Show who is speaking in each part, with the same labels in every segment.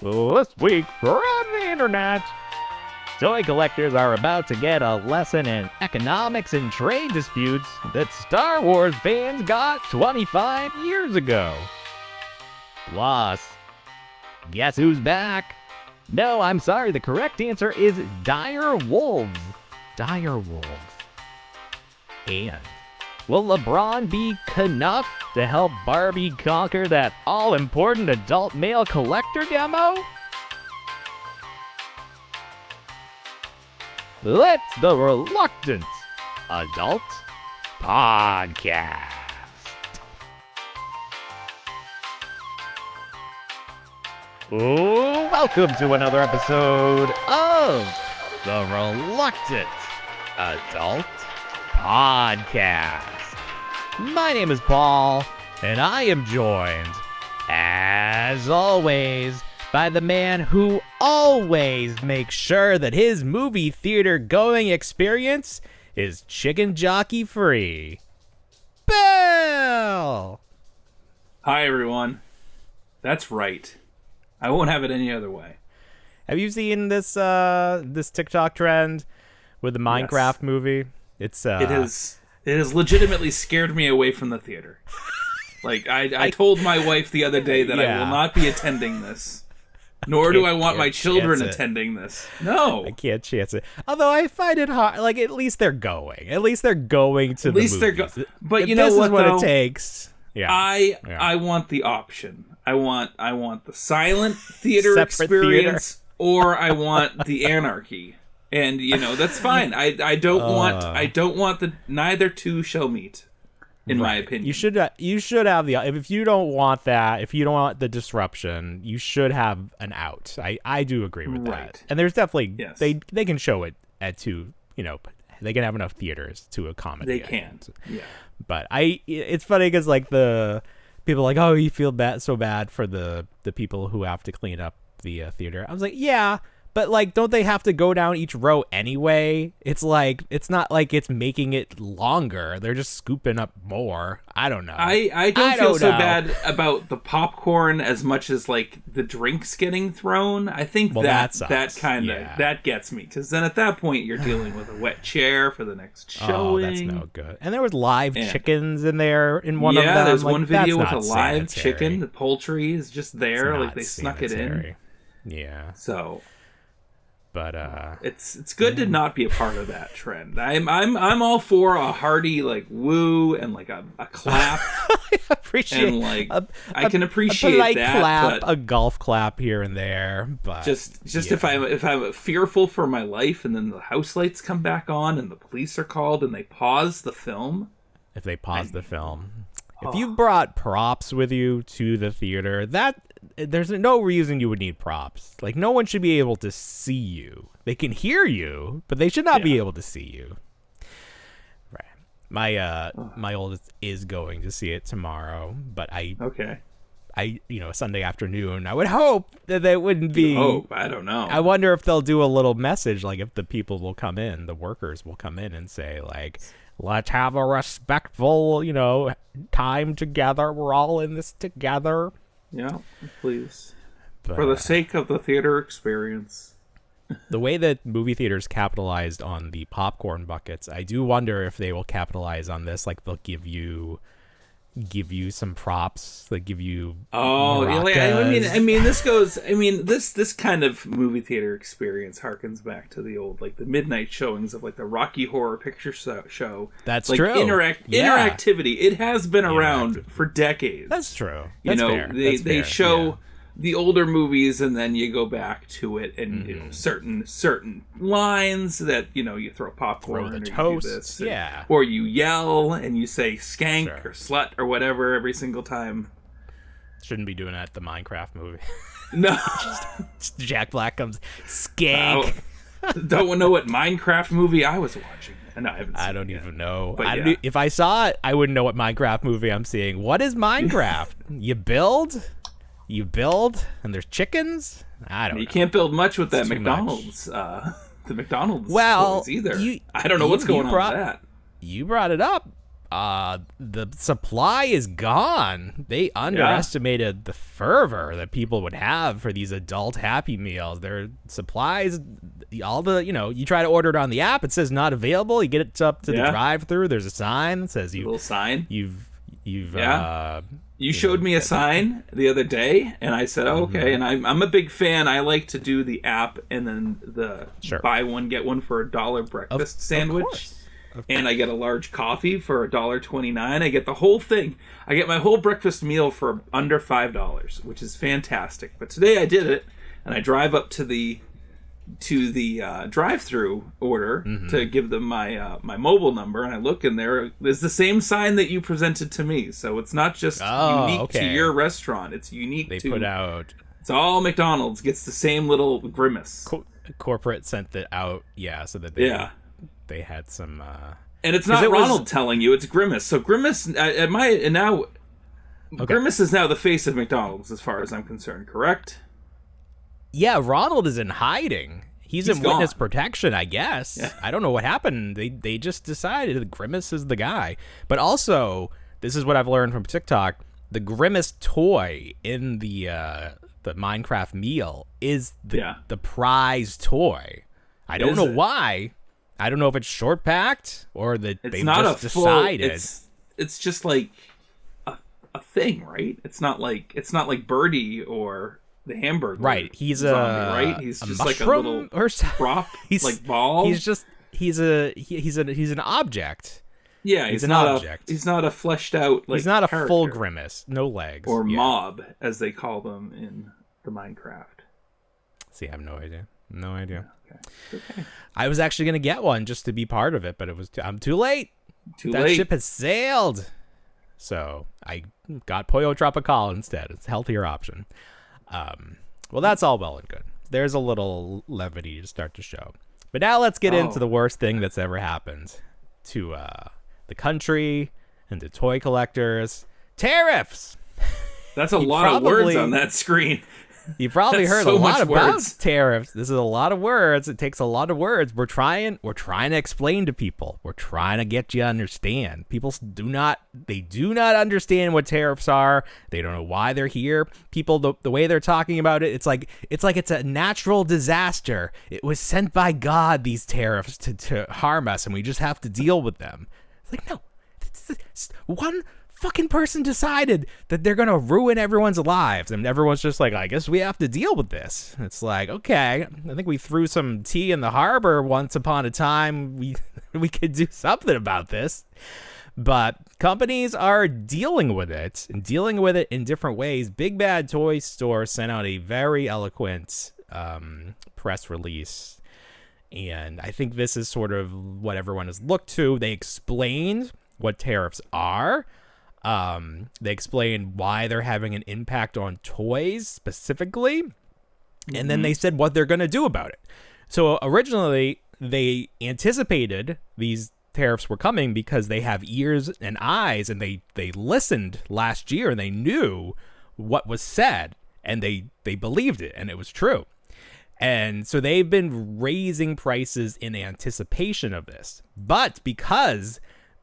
Speaker 1: This week from the internet, toy collectors are about to get a lesson in economics and trade disputes that Star Wars fans got 25 years ago. Plus, guess who's back? No, I'm sorry, the correct answer is dire wolves. Dire wolves. And will LeBron be Kenough to help Barbie conquer that all-important adult male collector demo? Let's the Reluctant Adult Podcast. Welcome to another episode of the Reluctant Adult Podcast. My name is Paul, and I am joined, as always, by the man who always makes sure that his movie theater going experience is chicken jockey free. Bill!
Speaker 2: Hi, everyone. That's right. I won't have it any other way.
Speaker 1: Have you seen this TikTok trend with the Minecraft movie? It
Speaker 2: has legitimately scared me away from the theater. Like I told my wife the other day that I will not be attending this. Nor do I want my children attending this. No.
Speaker 1: I can't chance it. Although I find it hard. Like, at least they're going. At least they're going to the movies.
Speaker 2: But you
Speaker 1: if
Speaker 2: know
Speaker 1: this
Speaker 2: what,
Speaker 1: is what
Speaker 2: though?
Speaker 1: It takes. Yeah.
Speaker 2: I want the option. I want the silent theater
Speaker 1: Separate
Speaker 2: experience, or I want the anarchy. And that's fine. I don't want the neither two shall meet. In my opinion,
Speaker 1: you should have the if you don't want that, if you don't want the disruption, you should have an out. I do agree with that. And there's definitely they can show it at two. They can have enough theaters to accommodate.
Speaker 2: They can. Yeah.
Speaker 1: But it's funny because like the people are like, oh, you feel so bad for the people who have to clean up the theater. I was like, yeah. But, like, don't they have to go down each row anyway? It's like, it's not like it's making it longer. They're just scooping up more. I don't know.
Speaker 2: I don't feel so bad about the popcorn as much as, like, the drinks getting thrown. I think that kind of, that gets me. Because then at that point, you're dealing with a wet chair for the next showing.
Speaker 1: Oh, that's no good. And there was live chickens in there in one of them.
Speaker 2: Yeah, there's
Speaker 1: like,
Speaker 2: one video with a
Speaker 1: sanitary.
Speaker 2: live chicken. The poultry is just there. Like, they snuck it in.
Speaker 1: Yeah.
Speaker 2: So...
Speaker 1: But
Speaker 2: it's good to not be a part of that trend. I'm all for a hearty like woo and like a clap.
Speaker 1: I appreciate
Speaker 2: and like I can appreciate
Speaker 1: a polite
Speaker 2: that,
Speaker 1: clap,
Speaker 2: but
Speaker 1: a golf clap here and there. But
Speaker 2: just if I'm fearful for my life, and then the house lights come back on, and the police are called, and they pause the film.
Speaker 1: If they pause the film, if you've brought props with you to the theater, there's no reason you would need props. Like, no one should be able to see you. They can hear you, but they should not be able to see you. Right. My oldest is going to see it tomorrow, but Sunday afternoon, I would hope that they wouldn't be.
Speaker 2: I don't know.
Speaker 1: I wonder if they'll do a little message, like if the people will come in, the workers will come in and say, like, let's have a respectful, time together. We're all in this together.
Speaker 2: Yeah, please. But, for the sake of the theater experience.
Speaker 1: The way that movie theaters capitalized on the popcorn buckets, I do wonder if they will capitalize on this. Like, they'll give you some props. They give you
Speaker 2: this kind of movie theater experience harkens back to the old, like, the midnight showings of, like, the Rocky Horror Picture Show.
Speaker 1: That's
Speaker 2: like,
Speaker 1: true.
Speaker 2: Interactivity. It has been around for decades.
Speaker 1: That's true.
Speaker 2: Fair. They show the older movies, and then you go back to it, and certain lines that you throw popcorn,
Speaker 1: throw the
Speaker 2: or
Speaker 1: toast,
Speaker 2: you do this,
Speaker 1: or
Speaker 2: you yell and you say skank or slut or whatever every single time.
Speaker 1: Shouldn't be doing that at the Minecraft movie.
Speaker 2: No,
Speaker 1: Jack Black comes skank.
Speaker 2: Don't know what Minecraft movie I was watching. No, I haven't seen
Speaker 1: I don't even know.
Speaker 2: But
Speaker 1: if I saw it, I wouldn't know what Minecraft movie I'm seeing. What is Minecraft? You build, and there's chickens? I don't know.
Speaker 2: You can't build much with that McDonald's. The McDonald's
Speaker 1: toys
Speaker 2: either. I don't know what's going on with that.
Speaker 1: You brought it up.
Speaker 3: the supply is gone. They underestimated the fervor that people would have for these adult Happy Meals. Their supplies, all the, you try to order it on the app, it says not available. You get it up to the drive-through. There's a sign that says
Speaker 2: little sign.
Speaker 3: You
Speaker 2: showed me a sign the other day, and I said, okay. And I'm a big fan. I like to do the app and then the buy one, get one for $1 breakfast sandwich. And I get a large coffee for $1.29. I get the whole thing. I get my whole breakfast meal for under $5, which is fantastic. But today I did it, and I drive up to the drive-through order to give them my my mobile number, and I look in there's the same sign that you presented to me. So it's not just unique to your restaurant; it's unique
Speaker 3: they
Speaker 2: to.
Speaker 3: Put out.
Speaker 2: It's all McDonald's gets the same little grimace.
Speaker 3: Corporate sent it out, so that they had some.
Speaker 2: And it's not Ronald telling you; it's Grimace. So Grimace Grimace is now the face of McDonald's, as far as I'm concerned. Correct?
Speaker 3: Yeah, Ronald is in hiding. He's in witness protection, I guess. Yeah. I don't know what happened. They just decided that Grimace is the guy. But also, this is what I've learned from TikTok: the Grimace toy in the Minecraft meal is the prize toy. I don't know why. I don't know if it's short packed or that they just decided.
Speaker 2: It's just like a thing, right? It's not like Birdie or the hamburger.
Speaker 3: Right. He's
Speaker 2: zombie, right? He's just like a little prop, like ball.
Speaker 3: He's an object.
Speaker 2: Yeah, he's an object. He's not a fleshed out. He's not a character.
Speaker 3: Full Grimace, no legs
Speaker 2: or mob, as they call them in the Minecraft.
Speaker 3: See, I have no idea. No idea.
Speaker 2: Okay.
Speaker 3: I was actually going to get one just to be part of it, but I'm too late. That ship has sailed. So I got Pollo Tropical instead. It's a healthier option. Well, that's all well and good. There's a little levity to start the show. But now let's get into the worst thing that's ever happened to the country and to toy collectors. Tariffs! That's
Speaker 2: a lot of words on that screen.
Speaker 3: You probably heard a lot about tariffs. This is a lot of words. It takes a lot of words. We're trying to explain to people. We're trying to get you to understand. People do not understand what tariffs are. They don't know why they're here. People, the way they're talking about it, it's like it's a natural disaster. It was sent by God, these tariffs, to harm us, and we just have to deal with them. It's like, no, one fucking person decided that they're gonna ruin everyone's lives, and everyone's just like, I guess we have to deal with this. It's like, okay, I think we threw some tea in the harbor once upon a time. We could do something about this. But companies are dealing with it in different ways. Big Bad Toy Store sent out a very eloquent press release, and I think this is sort of what everyone has looked to. They explained what tariffs are. They explain why they're having an impact on toys specifically, and then they said what they're going to do about it. So originally, they anticipated these tariffs were coming because they have ears and eyes, and they listened last year, and they knew what was said, and they believed it, and it was true. And so they've been raising prices in anticipation of this. But because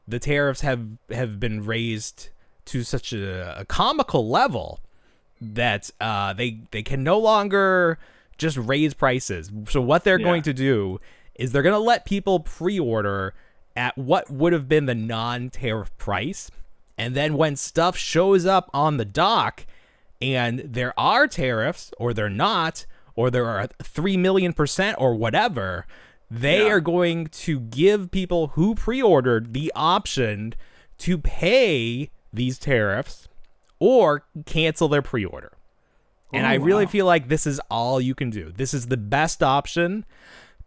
Speaker 3: the tariffs have been raised to such a comical level that they can no longer just raise prices. So what they're going to do is they're going to let people pre-order at what would have been the non-tariff price. And then when stuff shows up on the dock and there are tariffs, or they're not, or there are 3 million% or whatever, they are going to give people who pre-ordered the option to pay these tariffs or cancel their pre-order. And I really feel like this is all you can do. This is the best option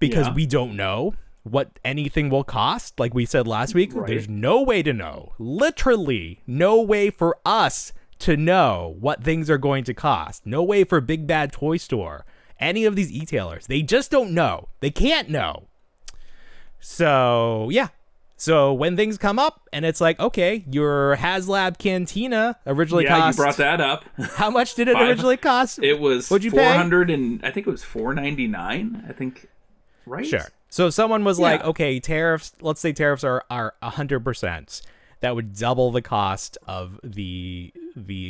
Speaker 3: because we don't know what anything will cost. Like we said last week, there's no way to know. Literally no way for us to know what things are going to cost. No way for Big Bad Toy Store. Any of these e-tailers. They just don't know. They can't know. So, yeah. So when things come up and it's like, okay, your HasLab Cantina originally cost...
Speaker 2: Yeah, you brought that up.
Speaker 3: How much did it originally cost?
Speaker 2: It was $400 and I think it was $4.99. I think, right?
Speaker 3: Sure. So someone was like, okay, tariffs, let's say tariffs are 100%. that would double the cost of the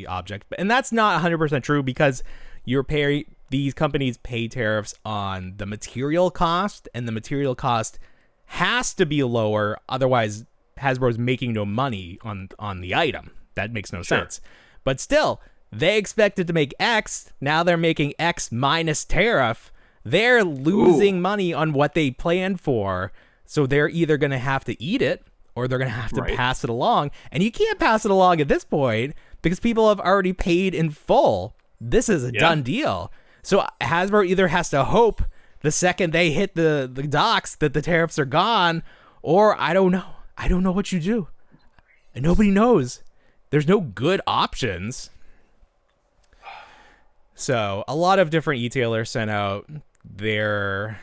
Speaker 3: object. And that's not 100% true because these companies pay tariffs on the material cost, and the material cost has to be lower. Otherwise, Hasbro's making no money on the item. That makes no sense. But still, they expected to make X. Now they're making X minus tariff. They're losing money on what they planned for. So they're either going to have to eat it or they're going to have to pass it along. And you can't pass it along at this point because people have already paid in full. This is a done deal. So Hasbro either has to hope the second they hit the docks that the tariffs are gone, or I don't know. I don't know what you do. Nobody knows. There's no good options. So a lot of different e-tailers sent out their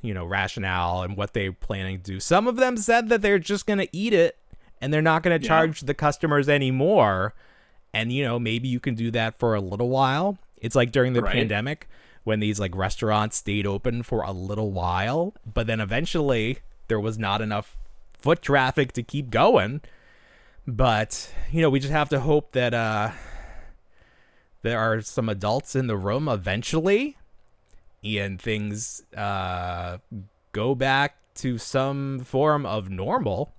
Speaker 3: rationale and what they're planning to do. Some of them said that they're just going to eat it and they're not going to charge the customers anymore. And, maybe you can do that for a little while. It's like during the pandemic when these like restaurants stayed open for a little while, but then eventually there was not enough foot traffic to keep going. But, we just have to hope that there are some adults in the room eventually and things go back to some form of normal,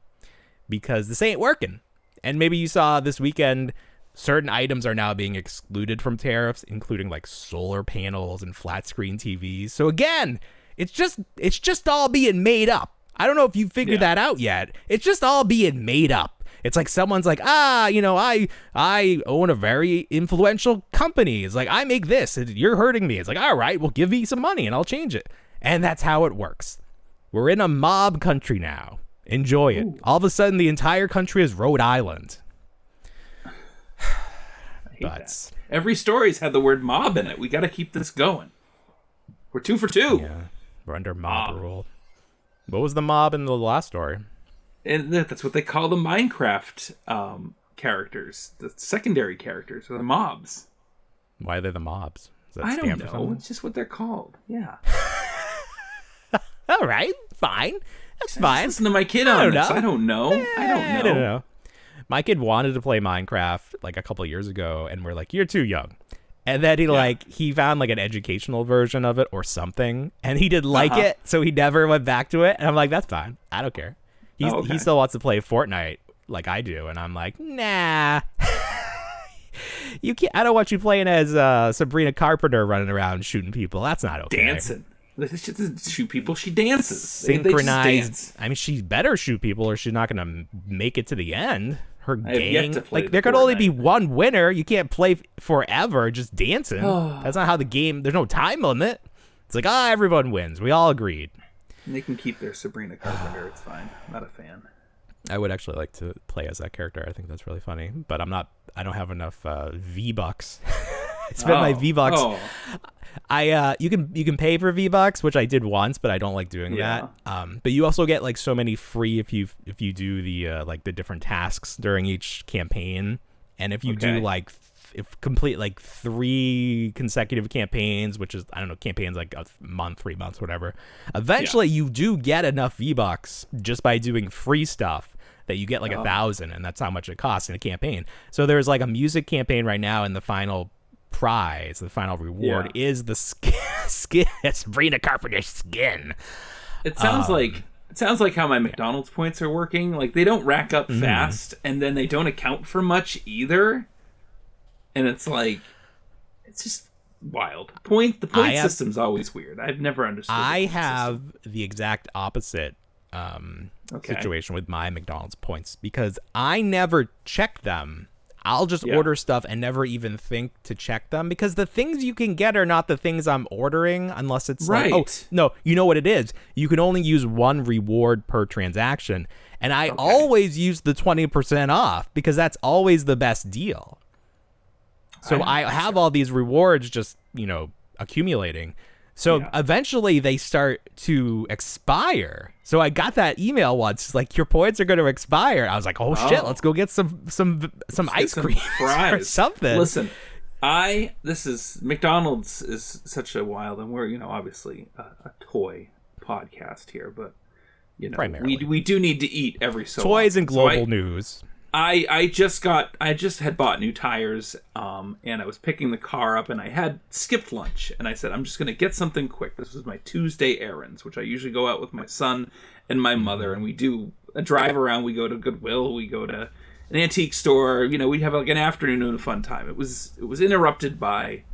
Speaker 3: because this ain't working. And maybe you saw this weekend certain items are now being excluded from tariffs, including like solar panels and flat screen TVs. So again, it's just all being made up. I don't know if you figured that out yet. It's just all being made up. It's like someone's like, I own a very influential company. It's like, I make this and you're hurting me. It's like, all right, well, give me some money and I'll change it. And that's how it works. We're in a mob country now. Enjoy it. All of a sudden, the entire country is Rhode Island.
Speaker 2: That. Every story's had the word mob in it. We got to keep this going. We're 2 for 2.
Speaker 3: Yeah, we're under mob rule. What was the mob in the last story?
Speaker 2: And that's what they call the Minecraft characters. The secondary characters are the mobs.
Speaker 3: Why are they the mobs?
Speaker 2: I don't know. It's just what they're called. Yeah.
Speaker 3: All right. Fine. That's fine.
Speaker 2: Listen to my kid on this. I don't know. I don't know.
Speaker 3: My kid wanted to play Minecraft like a couple of years ago, and we're like, "You're too young." And then he found like an educational version of it or something, and he didn't like it, so he never went back to it. And I'm like, "That's fine. I don't care." He still wants to play Fortnite like I do, and I'm like, "Nah." You can't. I don't want you playing as Sabrina Carpenter running around shooting people. That's not okay.
Speaker 2: Dancing. She doesn't shoot people. She dances.
Speaker 3: Synchronized.
Speaker 2: They just dance.
Speaker 3: I mean, she better shoot people, or she's not going to make it to the end. Her gang, there could
Speaker 2: Fortnite.
Speaker 3: only be one winner. You can't play forever just dancing. That's not how the game. There's no time limit. It's like everyone wins. We all agreed.
Speaker 2: And they can keep their Sabrina Carpenter. It's fine. I'm not a fan.
Speaker 3: I would actually like to play as that character. I think that's really funny, but I'm not. I don't have enough V-Bucks. I spent my V-Bucks. You can pay for V-Bucks, which I did once, but I don't like doing that. But you also get like so many free if you do the like the different tasks during each campaign, and if you do like complete like 3 consecutive campaigns, which is campaigns like a month, 3 months, whatever. Eventually, you do get enough V-Bucks just by doing free stuff that you get like 1,000, and that's how much it costs in a campaign. So there's like a music campaign right now, and the final prize, the final reward is the skin, Sabrina Carpenter's skin.
Speaker 2: It sounds like how my McDonald's points are working. Like they don't rack up fast, and then they don't account for much either. And it's like, it's just wild. The point system's always weird. I've never understood.
Speaker 3: I have the exact opposite situation with my McDonald's points because I never check them. I'll just order stuff and never even think to check them because the things you can get are not the things I'm ordering unless it's like, oh, no, you know what it is? You can only use 1 reward per transaction. And I always use the 20% off because that's always the best deal. So I have all these rewards just, accumulating. So eventually they start to expire. So I got that email once, like your points are going to expire. I was like, oh shit, let's go get some ice cream or something.
Speaker 2: Listen, McDonald's is such a wild, and we're obviously a toy podcast here, but
Speaker 3: primarily
Speaker 2: we do need to eat every so
Speaker 3: toys
Speaker 2: often.
Speaker 3: and global news.
Speaker 2: I just had bought new tires, and I was picking the car up, and I had skipped lunch, and I said, I'm just going to get something quick. This was my Tuesday errands, which I usually go out with my son and my mother, and we do a drive around. We go to Goodwill, we go to an antique store, we have like an afternoon of fun time. It was interrupted by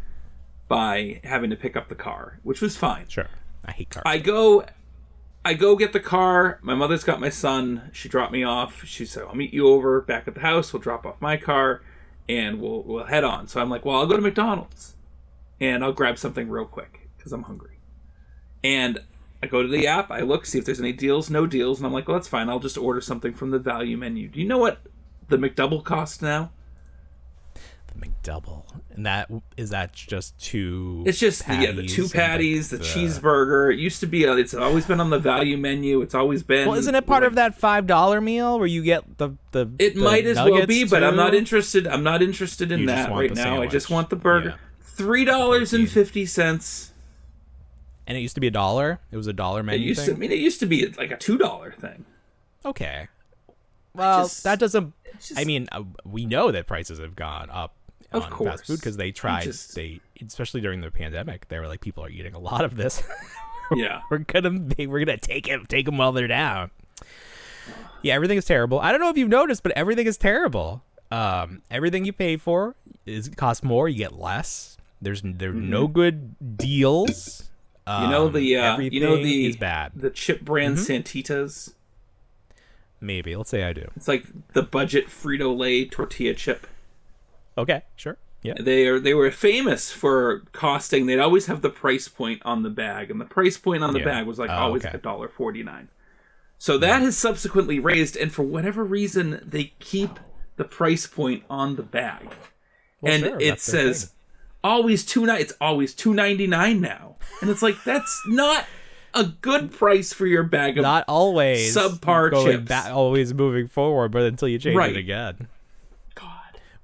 Speaker 2: having to pick up the car, which was fine.
Speaker 3: Sure. I hate cars.
Speaker 2: I go get the car. My mother's got my son. She dropped me off. She said, I'll meet you over back at the house. We'll drop off my car and we'll head on. So I'm like, well, I'll go to McDonald's and I'll grab something real quick because I'm hungry. And I go to the app. I look, see if there's any deals, no deals. And I'm like, well, that's fine. I'll just order something from the value menu. Do you know what the McDouble costs now?
Speaker 3: McDouble, and that just two?
Speaker 2: It's just the two patties, the cheeseburger. It used to be. It's always been on the value menu. It's always been.
Speaker 3: Well, isn't it part of that $5 meal where you get the?
Speaker 2: It
Speaker 3: the
Speaker 2: might as well be,
Speaker 3: too?
Speaker 2: But I'm not interested. I'm not interested in that right now.
Speaker 3: Sandwich.
Speaker 2: I just want the burger. Yeah. $3.50.
Speaker 3: And it used to be $1. It was a $1 menu thing.
Speaker 2: It used to be like a $2 thing.
Speaker 3: Okay. Well, that doesn't. I mean, we know that prices have gone up.
Speaker 2: Of
Speaker 3: on
Speaker 2: course.
Speaker 3: fast food because they tried especially during the pandemic, they were like, people are eating a lot of this.
Speaker 2: Yeah.
Speaker 3: we're gonna take them while they're down. Yeah, everything is terrible. I don't know if you've noticed, but everything is terrible. Everything you pay for costs more, you get less. There's no good deals.
Speaker 2: Everything
Speaker 3: is bad.
Speaker 2: The chip brand Santitas.
Speaker 3: Maybe. Let's say I do.
Speaker 2: It's like the budget Frito-Lay tortilla chip.
Speaker 3: Okay, sure. Yeah.
Speaker 2: They were famous for costing. They'd always have the price point on the bag, and the price point on the bag was always $1.49. So that has subsequently raised, and for whatever reason, they keep the price point on the bag, and it says always it's always $2.99 now, and it's like that's not a good price for your bag of
Speaker 3: not always
Speaker 2: subpar chips.
Speaker 3: Always moving forward, but until you change it again.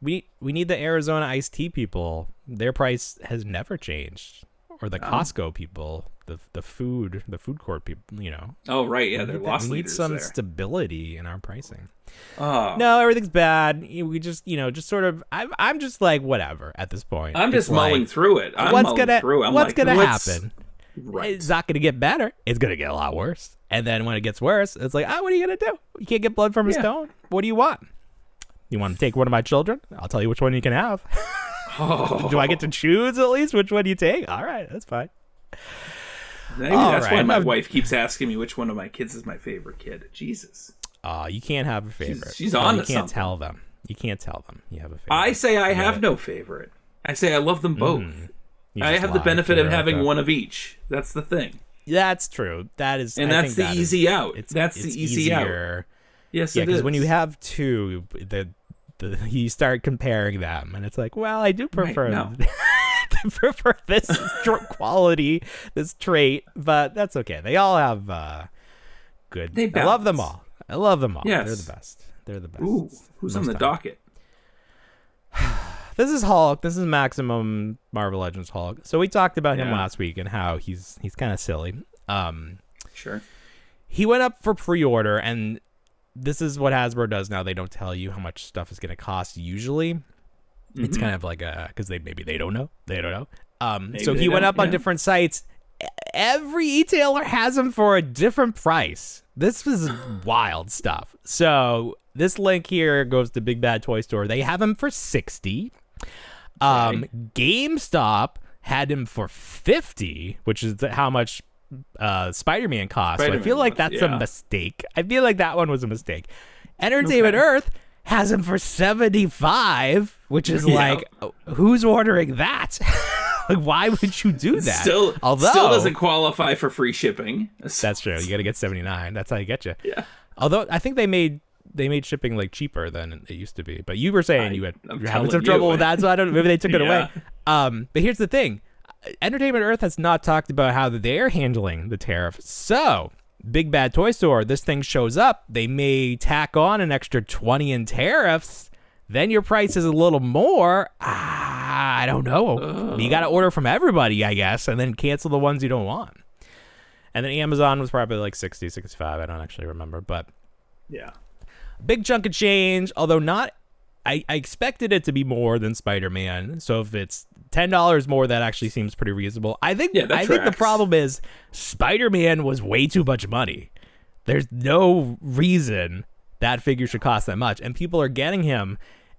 Speaker 3: We need the Arizona iced tea people. Their price has never changed, or the Costco people, the food court people.
Speaker 2: Oh right, yeah, they're loss leaders.
Speaker 3: We need some stability in our pricing.
Speaker 2: Oh
Speaker 3: no, everything's bad. We just just sort of. I'm just like whatever at this point.
Speaker 2: I'm just mulling through it. What's
Speaker 3: gonna happen? Right. It's not gonna get better. It's gonna get a lot worse. And then when it gets worse, it's like, what are you gonna do? You can't get blood from a stone. What do you want? You want to take one of my children? I'll tell you which one you can have. Do I get to choose at least which one you take? All right, that's fine.
Speaker 2: Maybe that's why my wife keeps asking me which one of my kids is my favorite kid. Jesus.
Speaker 3: You can't have a favorite.
Speaker 2: She's on to
Speaker 3: something. Tell them. You can't tell them you have a favorite.
Speaker 2: I say I have no favorite. I say I love them both. I have the benefit of having one of each. That's the thing.
Speaker 3: That's true. That is,
Speaker 2: and that's the easy out. That's the easy out. Yes, it is.
Speaker 3: Because when you have two, you start comparing them, and it's like, well, I do prefer prefer this quality, this trait, but that's okay. They all have good. I love them all. Yes. They're the best. They're the best.
Speaker 2: Ooh, who's on the docket?
Speaker 3: This is Hulk. This is Maximum Marvel Legends Hulk. So we talked about him last week and how he's kind of silly.
Speaker 2: Sure.
Speaker 3: He went up for pre-order, and this is what Hasbro does now. They don't tell you how much stuff is going to cost usually. Mm-hmm. It's kind of like because they don't know. They don't know. So he went up on different sites. Every e-tailer has them for a different price. This was wild stuff. So this link here goes to Big Bad Toy Store. They have him for $60. GameStop had him for $50, which is how much Spider-Man costs. So I feel like that's a mistake. I feel like that one was a mistake. Entertainment Earth has him for $75, which is like, who's ordering that? Like, why would you do that?
Speaker 2: Still doesn't qualify for free shipping.
Speaker 3: That's true. You got to get $79. That's how you get you.
Speaker 2: Yeah.
Speaker 3: Although I think they made shipping like cheaper than it used to be. But you were saying you're having some trouble with that, so I don't know. Maybe they took it away. But here's the thing. Entertainment Earth has not talked about how they're handling the tariff. So, Big Bad Toy Store, this thing shows up. They may tack on an extra 20 in tariffs. Then your price is a little more. I don't know. You got to order from everybody, I guess, and then cancel the ones you don't want. And then Amazon was probably like 60, 65. I don't actually remember, but
Speaker 2: yeah.
Speaker 3: big chunk of change, although not. I expected it to be more than Spider-Man. So if it's $10 more, that actually seems pretty reasonable. I think the problem is Spider-Man was way too much money. There's no reason that figure should cost that much, and people are getting him,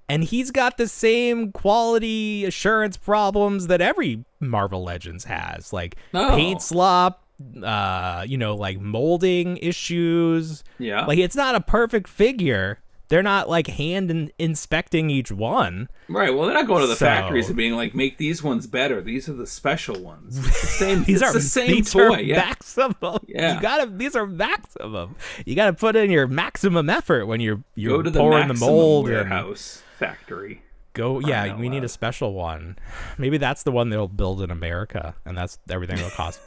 Speaker 3: and he's got the same quality assurance problems that every Marvel Legends has, like paint slop, like molding issues.
Speaker 2: Yeah,
Speaker 3: like it's not a perfect figure. They're not like inspecting each one.
Speaker 2: Right. Well, they're not going to the factories and being like, make these ones better. These are the special ones. It's the same.
Speaker 3: These are
Speaker 2: the same toy.
Speaker 3: Maximum.
Speaker 2: Yeah.
Speaker 3: These are maximum. You gotta put in your maximum effort when you're
Speaker 2: go to
Speaker 3: pouring the mold
Speaker 2: warehouse factory.
Speaker 3: We need a special one. Maybe that's the one they'll build in America, and that's everything will cost.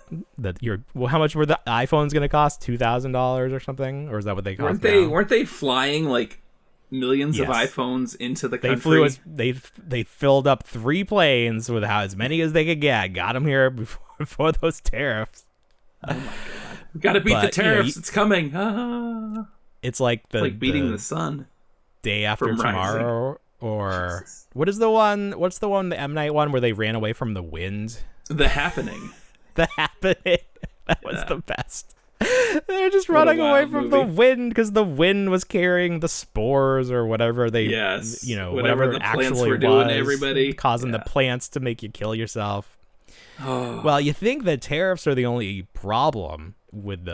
Speaker 3: How much were the iPhones going to cost? $2,000 or something, or is that what they cost?
Speaker 2: Weren't they flying like millions of iPhones into the country?
Speaker 3: They filled up 3 planes with as many as they could get. Got them here before those tariffs.
Speaker 2: Oh my god! We got to beat the tariffs. It's coming.
Speaker 3: It's like
Speaker 2: beating the sun.
Speaker 3: Day after tomorrow. Or what is the one? What's the one? The M. Night one where they ran away from the wind.
Speaker 2: The Happening.
Speaker 3: The Happening. That was the best. They're just running away from the wind because the wind was carrying the spores or whatever whatever
Speaker 2: the
Speaker 3: actually
Speaker 2: plants were doing to everybody,
Speaker 3: causing the plants to make you kill yourself. Oh. Well, you think that tariffs are the only problem with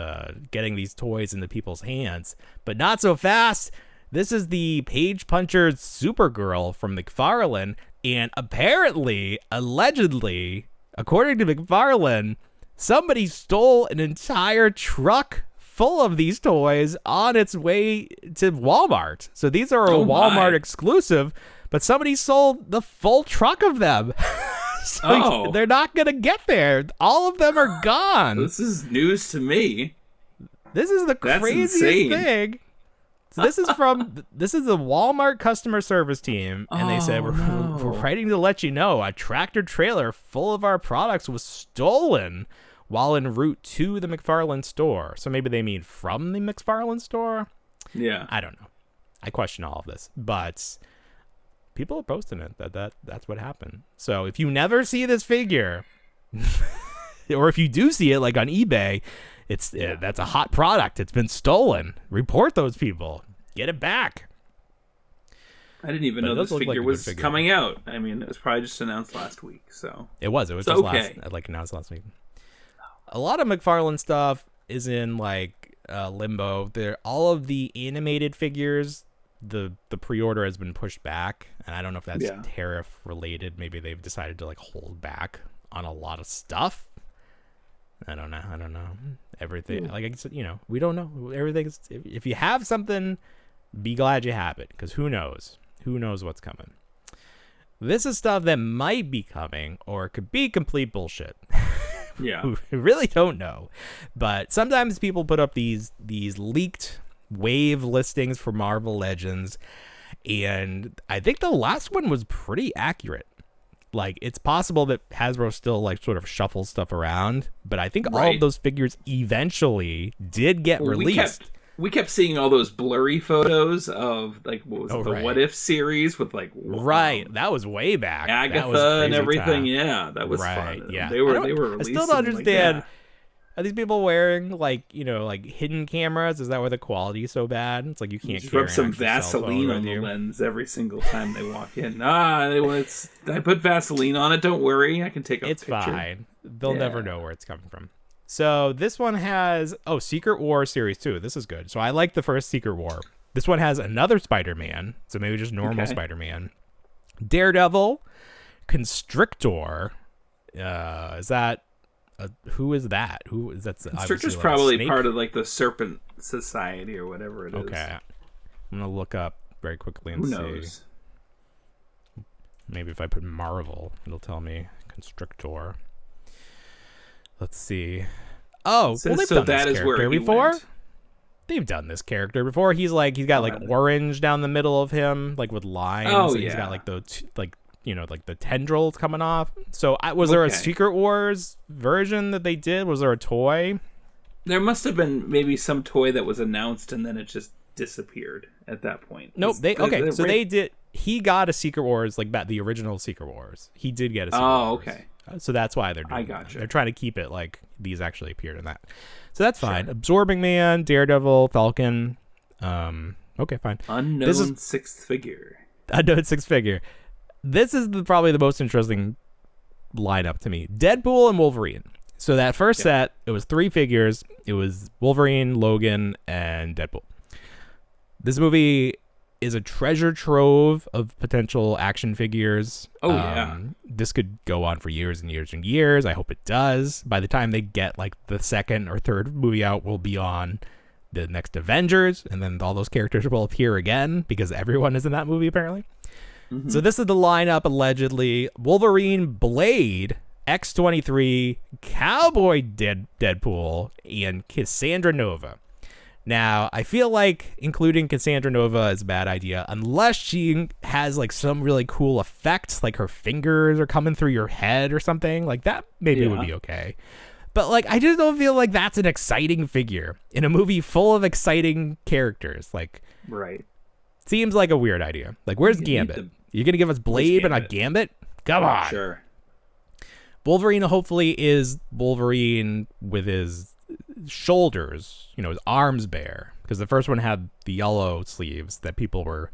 Speaker 3: getting these toys into people's hands, but not so fast. This is the Page Puncher Supergirl from McFarlane, and apparently, allegedly, according to McFarlane, somebody stole an entire truck full of these toys on its way to Walmart. So these are a Walmart exclusive, but somebody sold the full truck of them. So they're not going to get there. All of them are gone.
Speaker 2: This is news to me.
Speaker 3: This is the craziest thing. So this is the Walmart customer service team, and they said, we're writing to let you know a tractor trailer full of our products was stolen while en route to the McFarlane store. So maybe they mean from the McFarlane store?
Speaker 2: Yeah.
Speaker 3: I don't know. I question all of this, but people are posting it that's what happened. So if you never see this figure, or if you do see it like on eBay, that's a hot product. It's been stolen. Report those people. Get it back.
Speaker 2: I didn't even know this figure was coming out. I mean, it was probably just announced last week. So
Speaker 3: it was just announced last week. A lot of McFarlane stuff is in like limbo. All of the animated figures, the pre-order has been pushed back, and I don't know if that's tariff related. Maybe they've decided to like hold back on a lot of stuff. I don't know. Everything, like I said, we don't know. Everything is, if you have something, be glad you have it, because who knows? Who knows what's coming? This is stuff that might be coming, or it could be complete bullshit.
Speaker 2: Yeah.
Speaker 3: We really don't know. But sometimes people put up these leaked wave listings for Marvel Legends, and I think the last one was pretty accurate. Like, it's possible that Hasbro still like sort of shuffles stuff around, but I think all of those figures eventually did get released.
Speaker 2: We kept seeing all those blurry photos of like the What If series with like
Speaker 3: that was way back.
Speaker 2: Agatha and everything. Time. Yeah, that was fun.
Speaker 3: Yeah,
Speaker 2: they were releasing.
Speaker 3: I still don't understand. Are these people wearing like hidden cameras? Is that why the quality is so bad? It's like you can't
Speaker 2: rub some Vaseline on the lens every single time they walk in. I put Vaseline on it. Don't worry, I can take a picture.
Speaker 3: It's fine. They'll never know where it's coming from. So this one has Secret War Series 2. This is good. So I like the first Secret War. This one has another Spider-Man. So maybe just normal Spider-Man. Daredevil, Constrictor. Is that? Who is that? Who is that?
Speaker 2: Constrictor's probably part of like the Serpent Society or whatever it is.
Speaker 3: Okay, I'm gonna look up very quickly and
Speaker 2: see.
Speaker 3: Who knows? Maybe if I put Marvel, it'll tell me Constrictor. Let's see. They've done this character before. They've done this character before. He's got orange down the middle of him, like with lines.
Speaker 2: Oh,
Speaker 3: and he's got like the like the tendrils coming off. So was there a Secret Wars version that they did? Was there a toy?
Speaker 2: There must have been maybe some toy that was announced and then it just disappeared at that point.
Speaker 3: Nope. They did. He got a Secret Wars, like the original Secret Wars. He did get a Secret Wars.
Speaker 2: Oh, okay.
Speaker 3: So that's why they're doing
Speaker 2: I gotcha.
Speaker 3: They're trying to keep it like these actually appeared in that. So that's fine. Sure. Absorbing Man, Daredevil, Falcon. Okay, fine.
Speaker 2: Unknown sixth figure.
Speaker 3: Unknown sixth figure. This is probably the most interesting lineup to me. Deadpool and Wolverine. So that first set, it was 3 figures. It was Wolverine, Logan, and Deadpool. This movie is a treasure trove of potential action figures.
Speaker 2: Oh, yeah.
Speaker 3: This could go on for years and years and years. I hope it does. By the time they get like the second or third movie out, we'll be on the next Avengers, and then all those characters will appear again because everyone is in that movie apparently. Mm-hmm. So this is the lineup allegedly: Wolverine, Blade, X-23, Cowboy Deadpool, and Cassandra Nova. Now, I feel like including Cassandra Nova is a bad idea unless she has like some really cool effect, like her fingers are coming through your head or something. Like that maybe would be okay. But like I just don't feel like that's an exciting figure in a movie full of exciting characters. Like,
Speaker 2: right.
Speaker 3: Seems like a weird idea. Like, where's Gambit? You're going to give us Blade but not Gambit? Come on.
Speaker 2: Sure.
Speaker 3: Wolverine hopefully is Wolverine with his shoulders, his arms bare, because the first one had the yellow sleeves that people were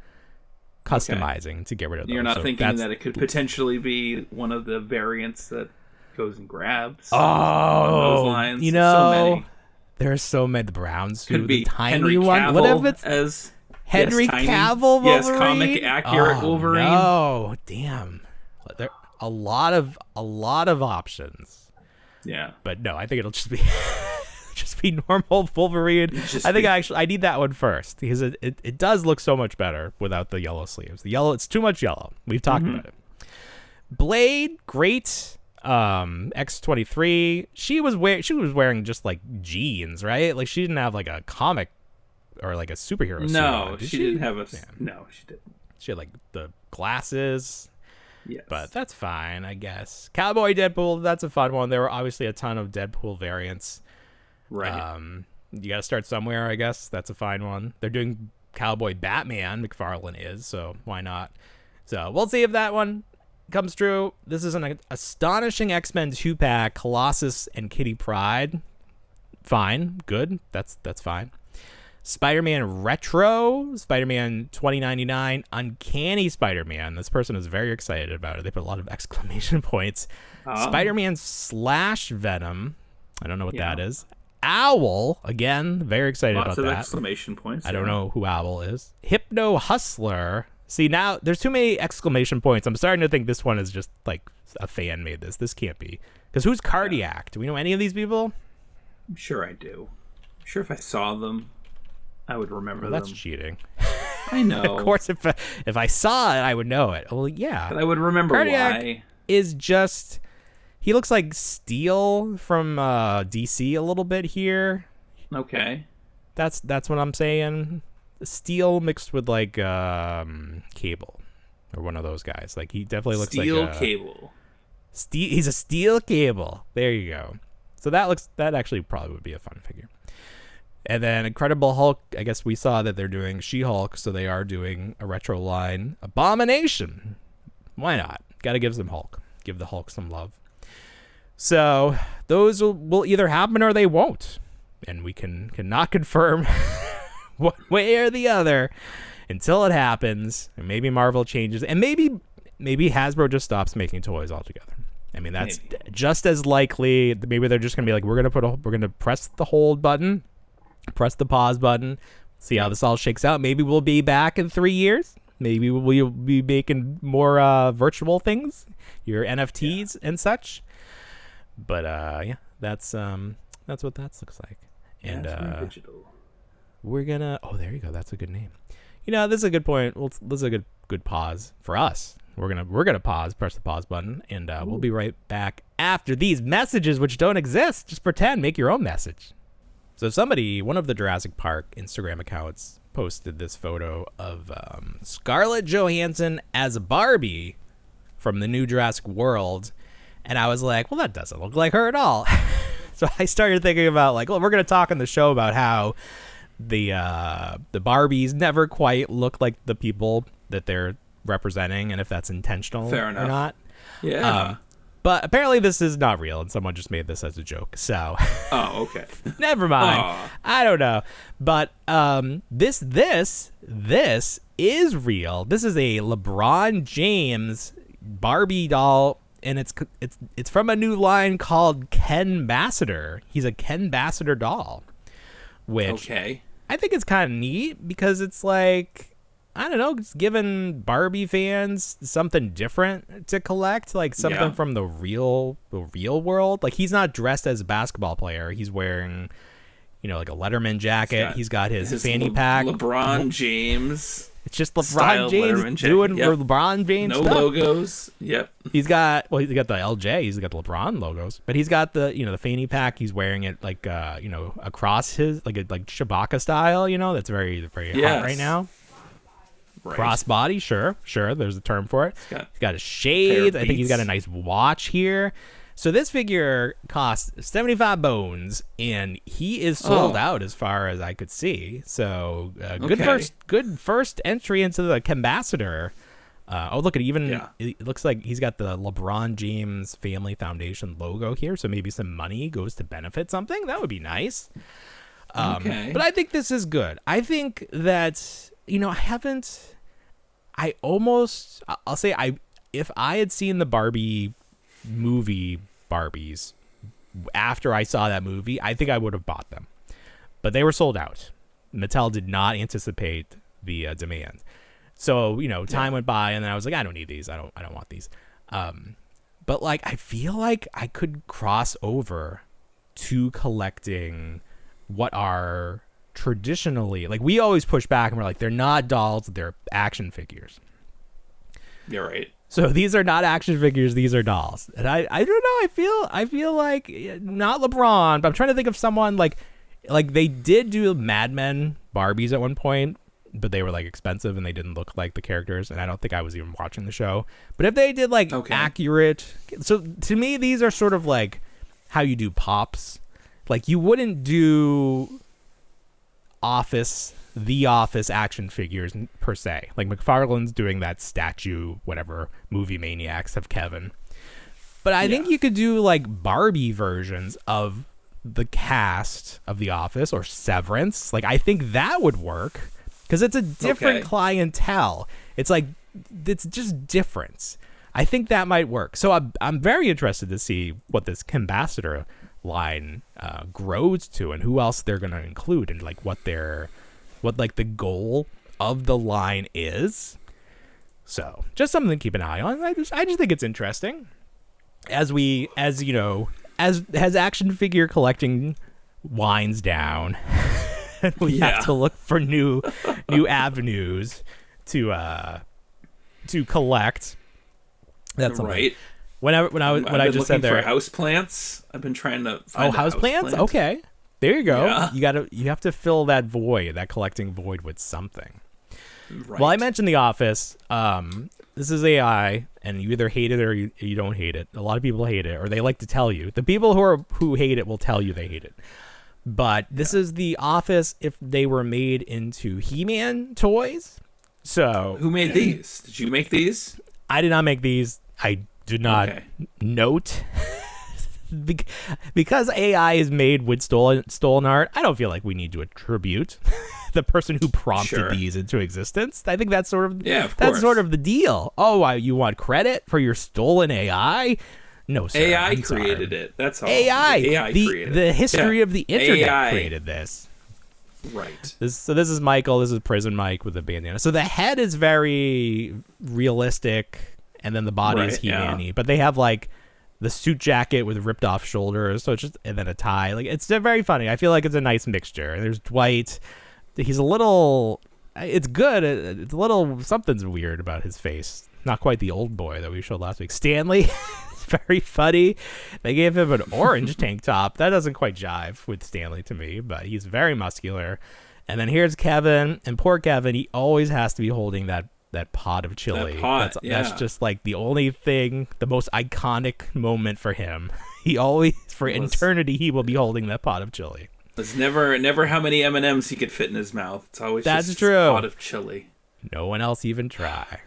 Speaker 3: customizing to get rid of those.
Speaker 2: You're not thinking that it could potentially be one of the variants that goes and grabs?
Speaker 3: Those
Speaker 2: lines.
Speaker 3: So many. There's so many. The brown suit,
Speaker 2: could be
Speaker 3: the tiny
Speaker 2: Henry
Speaker 3: one.
Speaker 2: Cavill
Speaker 3: What if it's
Speaker 2: as
Speaker 3: Henry Cavill Wolverine?
Speaker 2: Yes, comic accurate Wolverine.
Speaker 3: Oh, damn. There are a lot of options.
Speaker 2: Yeah.
Speaker 3: But no, I think it'll just be normal Wolverine. I think I need that one first because it does look so much better without the yellow sleeves. It's too much yellow. We've talked about it. Blade, great. X-23, she was wearing just like jeans, right? Like she didn't have like a comic or like a superhero suit on,
Speaker 2: she didn't have a no, she didn't.
Speaker 3: She had like the glasses.
Speaker 2: Yes.
Speaker 3: But that's fine, I guess. Cowboy Deadpool, that's a fun one. There were obviously a ton of Deadpool variants.
Speaker 2: Right.
Speaker 3: You got to start somewhere, I guess. That's a fine one. They're doing Cowboy Batman, McFarlane is, so why not? So we'll see if that one comes true. This is an astonishing X-Men 2-pack, Colossus and Kitty Pryde. Fine, good. That's fine. Spider-Man Retro, Spider-Man 2099, Uncanny Spider-Man. This person is very excited about it. They put a lot of exclamation points. Spider-Man / Venom. I don't know what that is. Owl, again, very excited about that.
Speaker 2: Lots of exclamation points.
Speaker 3: I don't know who Owl is. Hypno Hustler. See, now there's too many exclamation points. I'm starting to think this one is just like a fan made this. This can't be. Because who's Cardiac? Do we know any of these people?
Speaker 2: I'm sure I do. I'm sure if I saw them, I would remember them.
Speaker 3: That's cheating.
Speaker 2: I know.
Speaker 3: Of course, if I saw it, I would know it. Well, yeah.
Speaker 2: But I would remember
Speaker 3: Cardiac
Speaker 2: why.
Speaker 3: Is just... He looks like Steel from DC a little bit here.
Speaker 2: Okay.
Speaker 3: That's what I'm saying. Steel mixed with like Cable or one of those guys. Like he definitely looks
Speaker 2: Steel
Speaker 3: like
Speaker 2: Cable.
Speaker 3: He's a Steel Cable. There you go. So that actually probably would be a fun figure. And then Incredible Hulk, I guess we saw that they're doing She-Hulk, so they are doing a retro line. Abomination. Why not? Got to give some Hulk. Give the Hulk some love. So those will either happen or they won't. And we cannot confirm one way or the other until it happens. And maybe Marvel changes. And maybe Hasbro just stops making toys altogether. I mean, that's just as likely. Maybe they're just going to be like, we're going to press the hold button, press the pause button, see how this all shakes out. Maybe we'll be back in 3 years. Maybe we'll be making more virtual things, your NFTs and such. But that's what that looks like. And we're gonna. Oh, there you go. That's a good name. This is a good point. Well, this is a good pause for us. We're gonna pause. Press the pause button, and we'll be right back after these messages, which don't exist. Just pretend. Make your own message. So one of the Jurassic Park Instagram accounts, posted this photo of Scarlett Johansson as Barbie from the new Jurassic World. And I was like, well, that doesn't look like her at all. So I started thinking about we're going to talk on the show about how the Barbies never quite look like the people that they're representing, and if that's intentional or not.
Speaker 2: Yeah.
Speaker 3: But apparently this is not real, and someone just made this as a joke. So,
Speaker 2: okay.
Speaker 3: Never mind. I don't know. But this is real. This is a LeBron James Barbie doll, and it's from a new line called Ken Basseter. He's a Ken Basseter doll, which I think it's kind of neat because it's like, I don't know, it's giving Barbie fans something different to collect, like something from the real world. Like, he's not dressed as a basketball player. He's wearing, like a Letterman jacket. He's got his fanny pack.
Speaker 2: LeBron James.
Speaker 3: It's just LeBron James doing LeBron James stuff.
Speaker 2: Logos. Yep.
Speaker 3: He's got the LJ. He's got the LeBron logos, but he's got the the fanny pack. He's wearing it like across his like Chewbacca style. That's very very hot right now. Right. Crossbody, sure. There's a term for it. He's got his shades. I think he's got a nice watch here. So this figure costs 75 bones, and he is sold out as far as I could see. So good first entry into the Kembassador. Look at it looks like he's got the LeBron James Family Foundation logo here. So maybe some money goes to benefit something. That would be nice. But I think this is good. I think that. If I had seen the Barbie movie Barbies after I saw that movie, I think I would have bought them, but they were sold out. Mattel did not anticipate the demand. So, time went by and then I was like, I don't need these. I don't want these. But like, I feel like I could cross over to collecting what are traditionally, like, we always push back and we're like, they're not dolls, they're action figures.
Speaker 2: You're right.
Speaker 3: So these are not action figures, these are dolls. And I don't know, I feel like not LeBron, but I'm trying to think of someone like they did do Mad Men Barbies at one point, but they were like expensive and they didn't look like the characters, and I don't think I was even watching the show. But if they did like accurate, so to me these are sort of like how you do Pops. Like, you wouldn't do The Office action figures per se. Like, McFarlane's doing that statue, whatever, movie maniacs of Kevin. But I think you could do like Barbie versions of the cast of The Office or Severance. Like, I think that would work because it's a different clientele. It's like, it's just different. I think that might work. So I'm very interested to see what this Kembassador line grows to and who else they're going to include and like what the goal of the line is. So just something to keep an eye on. I just think it's interesting as action figure collecting winds down. We have to look for new avenues to collect. That's
Speaker 2: right.
Speaker 3: When I just said there,
Speaker 2: house plants. I've been trying to find
Speaker 3: house plants. Okay, there you go.
Speaker 2: Yeah.
Speaker 3: You have to fill that void, that collecting void, with something.
Speaker 2: Right.
Speaker 3: Well, I mentioned The Office. This is AI, and you either hate it or you don't hate it. A lot of people hate it, or they like to tell you. The people who hate it will tell you they hate it. But this is The Office if they were made into He-Man toys. So
Speaker 2: who made these? Did you make these?
Speaker 3: I did not make these. I did not note. Because AI is made with stolen art, I don't feel like we need to attribute the person who prompted these into existence. I think that's sort of the deal. Oh, you want credit for your stolen AI? No, sir.
Speaker 2: AI created it. That's all.
Speaker 3: AI
Speaker 2: created
Speaker 3: the history of the internet created this.
Speaker 2: Right.
Speaker 3: This is Michael. This is Prison Mike with a bandana. So the head is very realistic, and then the body is He-Man-y. But they have like the suit jacket with ripped off shoulders, so it's just, and then a tie. Like, it's very funny. I feel like it's a nice mixture. There's Dwight. He's a little. It's good. It's a little, something's weird about his face. Not quite the old boy that we showed last week. Stanley. Very funny. They gave him an orange tank top. That doesn't quite jive with Stanley to me, but he's very muscular. And then here's Kevin, and poor Kevin, he always has to be holding that pot of chili. That's just like the only thing, the most iconic moment for him. He always, for eternity, he will be holding that pot of chili.
Speaker 2: It's never how many M&Ms he could fit in his mouth. It's always just
Speaker 3: true.
Speaker 2: A pot of chili.
Speaker 3: No one else even try.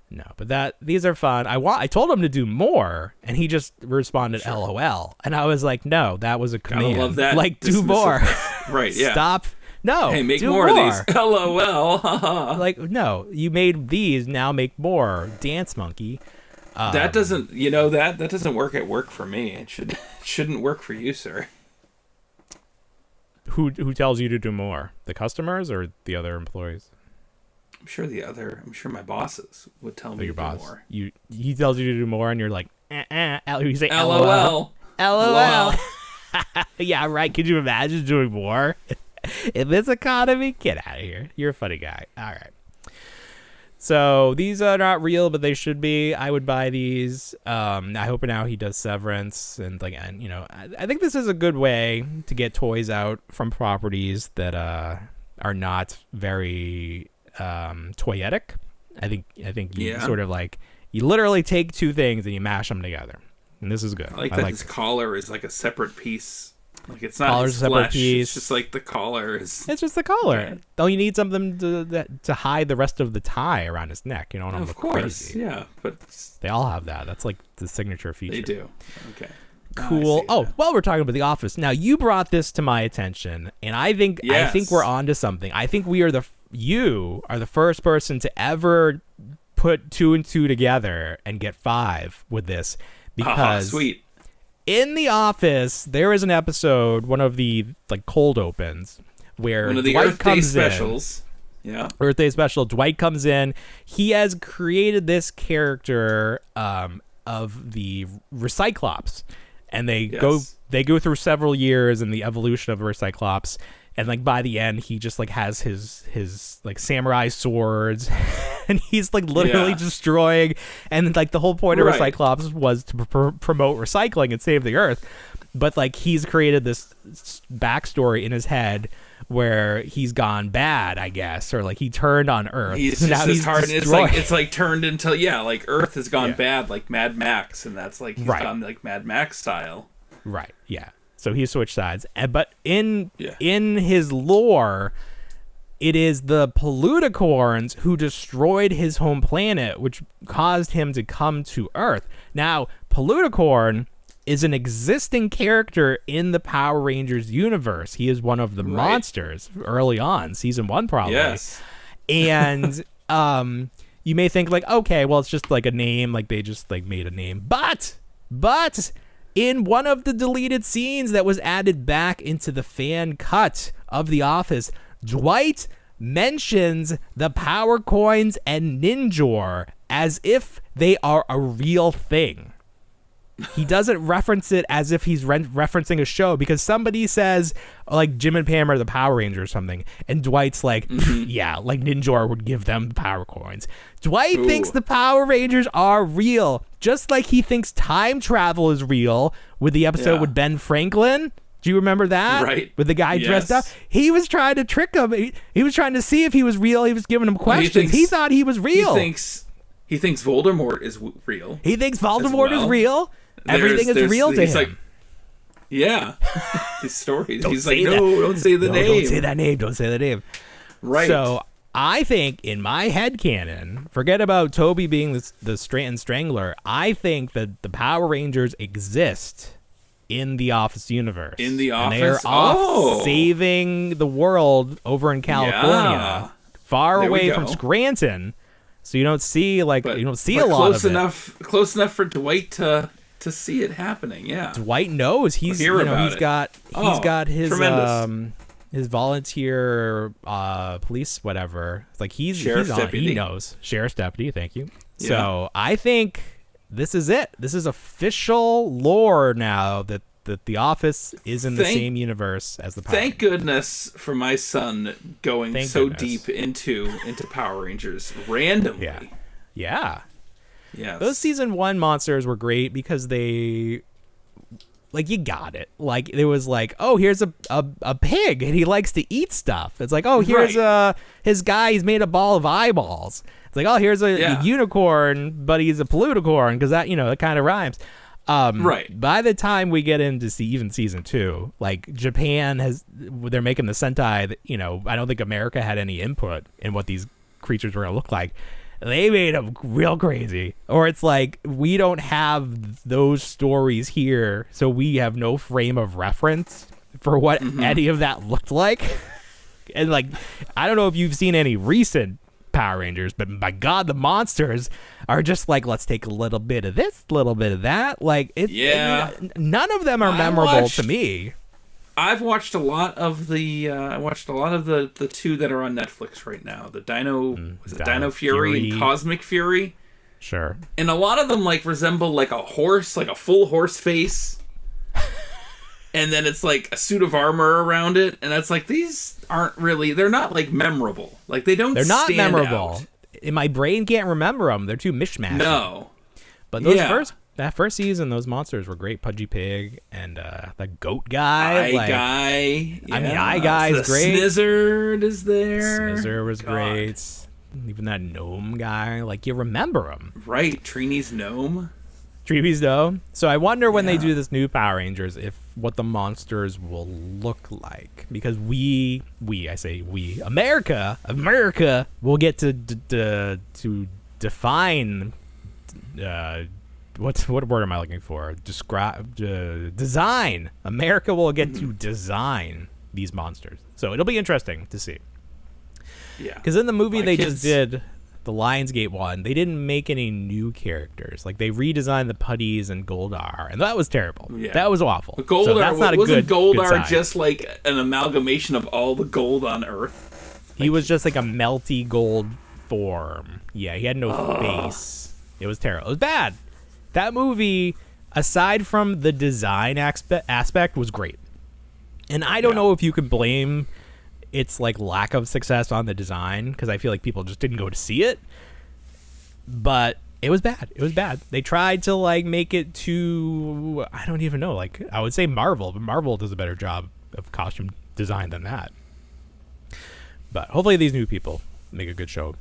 Speaker 3: No, but these are fun. I told him to do more, and he just responded LOL, and I was like, no, that was a command.
Speaker 2: I love that.
Speaker 3: Like, do more.
Speaker 2: Right? Yeah.
Speaker 3: Stop. No.
Speaker 2: Hey, make more of these. LOL.
Speaker 3: Like, no, you made these. Now make more. Dance monkey.
Speaker 2: That doesn't. That doesn't work at work for me. It shouldn't work for you, sir.
Speaker 3: Who tells you to do more? The customers or the other employees?
Speaker 2: I'm sure my bosses would tell me to do more.
Speaker 3: He tells you to do more, and you're like, you say
Speaker 2: LOL.
Speaker 3: LOL. Yeah, right. Could you imagine doing more in this economy? Get out of here. You're a funny guy. All right. So these are not real, but they should be. I would buy these. I hope now he does Severance, and I think this is a good way to get toys out from properties that are not very toyetic. I think you sort of like, you literally take two things and you mash them together, and this is good.
Speaker 2: I like that his collar is like a separate piece. Like, it's not
Speaker 3: collar's
Speaker 2: his
Speaker 3: a separate
Speaker 2: flesh.
Speaker 3: piece.
Speaker 2: It's just like the collar is.
Speaker 3: It's just the collar. Oh, you need something to hide the rest of the tie around his neck. You know what I'm
Speaker 2: Of course,
Speaker 3: crazy.
Speaker 2: yeah, but
Speaker 3: They all have that. That's like the signature feature.
Speaker 2: they do. Okay.
Speaker 3: Cool. Well, we're talking about The Office. Now, you brought this to my attention, and I think we're onto something. I think you are the first person to ever put 2 and 2 together and get 5 with this, because
Speaker 2: sweet.
Speaker 3: In The Office, there is an episode, one of the cold opens, where
Speaker 2: one of the
Speaker 3: Dwight
Speaker 2: Earth Day
Speaker 3: comes
Speaker 2: specials. Yeah.
Speaker 3: Earth Day special. Dwight comes in. He has created this character of the Recyclops, and they go through several years in the evolution of Recyclops, and by the end he just has his samurai swords, and he's literally destroying, and the whole point of Recyclops was to promote recycling and save the earth, but he's created this backstory in his head where he's gone bad, I guess, or he turned on Earth.
Speaker 2: He's just as hard. It's turned into Earth has gone bad, like Mad Max, and that's he's gone Mad Max style.
Speaker 3: Right. Yeah. So he switched sides, but in his lore, it is the Poluticorns who destroyed his home planet, which caused him to come to Earth. Now, Poluticorn is an existing character in the Power Rangers universe. He is one of the monsters early on, season 1 probably.
Speaker 2: Yes.
Speaker 3: And you may think okay, well, it's just a name, they just made a name. But in one of the deleted scenes that was added back into the fan cut of The Office, Dwight mentions the Power Coins and Ninjor as if they are a real thing. He doesn't reference it as if he's referencing a show, because somebody says Jim and Pam are the Power Rangers or something, and Dwight's Ninjor would give them the Power Coins. Dwight thinks the Power Rangers are real, just like he thinks time travel is real with the episode with Ben Franklin. Do you remember that?
Speaker 2: Right.
Speaker 3: With the guy dressed up? He was trying to trick him. He was trying to see if he was real. He was giving him questions. He thought he was real.
Speaker 2: He thinks Voldemort is real.
Speaker 3: He thinks Voldemort is real. Everything is real to him.
Speaker 2: His stories. He's don't say the name.
Speaker 3: Don't say that name. Don't say the name.
Speaker 2: Right.
Speaker 3: So I think in my headcanon, forget about Toby being the Stanton Strangler. I think that the Power Rangers exist in the Office universe.
Speaker 2: In the Office?
Speaker 3: And they're off saving the world over in California, far away from Scranton. So you don't see a lot of it.
Speaker 2: Close enough for Dwight to see it happening. Yeah.
Speaker 3: Dwight knows he's got his volunteer police whatever. He's on. He knows. Sheriff's deputy, thank you. Yeah. So I think this is it. This is official lore now that The Office is in the same universe as the Power Rangers.
Speaker 2: Thank goodness for my son going deep into Power Rangers randomly.
Speaker 3: Yeah.
Speaker 2: Yes.
Speaker 3: Those season 1 monsters were great because they you got it. It was here's a pig and he likes to eat stuff. It's here's his guy, he's made a ball of eyeballs. It's here's a unicorn, but he's a Poluticorn, because that, that kind of rhymes.
Speaker 2: Right.
Speaker 3: By the time we get into even season 2, like Japan they're making the Sentai that, you know, I don't think America had any input in what these creatures were going to look like. They made them real crazy. Or it's like, we don't have those stories here, so we have no frame of reference for what any of that looked like. And like, I don't know if you've seen any recent Power Rangers, but my God, the monsters are just like, let's take a little bit of this, a little bit of that. Like, none of them are memorable to me.
Speaker 2: I've watched a lot of the the two that are on Netflix right now. The Dino Fury and Cosmic Fury.
Speaker 3: Sure.
Speaker 2: And a lot of them like resemble like a horse, like a full horse face. And then it's like a suit of armor around it, and it's like, these aren't really, they're not like memorable. Like they're not memorable.
Speaker 3: Out. In my brain can't remember them. They're too mishmash.
Speaker 2: No.
Speaker 3: But that first season, those monsters were great. Pudgy Pig and the goat guy.
Speaker 2: Guy. Yeah.
Speaker 3: I mean, Eye Guy's great.
Speaker 2: Snizzard is there.
Speaker 3: Snizzard was great. Even that gnome guy. Like, you remember him.
Speaker 2: Right. Trini's gnome.
Speaker 3: So I wonder when they do this new Power Rangers what the monsters will look like, because I say we America will get to define what word am I looking for? Design. America will get to design these monsters, so it'll be interesting to see.
Speaker 2: Yeah,
Speaker 3: because in the movie just did the Lionsgate one, they didn't make any new characters. Like, they redesigned the Putties and Goldar, and that was terrible. Yeah. That was awful.
Speaker 2: Goldar,
Speaker 3: so that's not
Speaker 2: wasn't Goldar
Speaker 3: good
Speaker 2: just like an amalgamation of all the gold on Earth?
Speaker 3: He was just like a melty gold form. Yeah, he had no face. It was terrible. It was bad. That movie, aside from the design aspect, was great. And I don't know if you could blame its like lack of success on the design, because I feel like people just didn't go to see it. But it was bad. They tried to like make it to, I don't even know, like I would say Marvel, but Marvel does a better job of costume design than that. But hopefully these new people make a good show.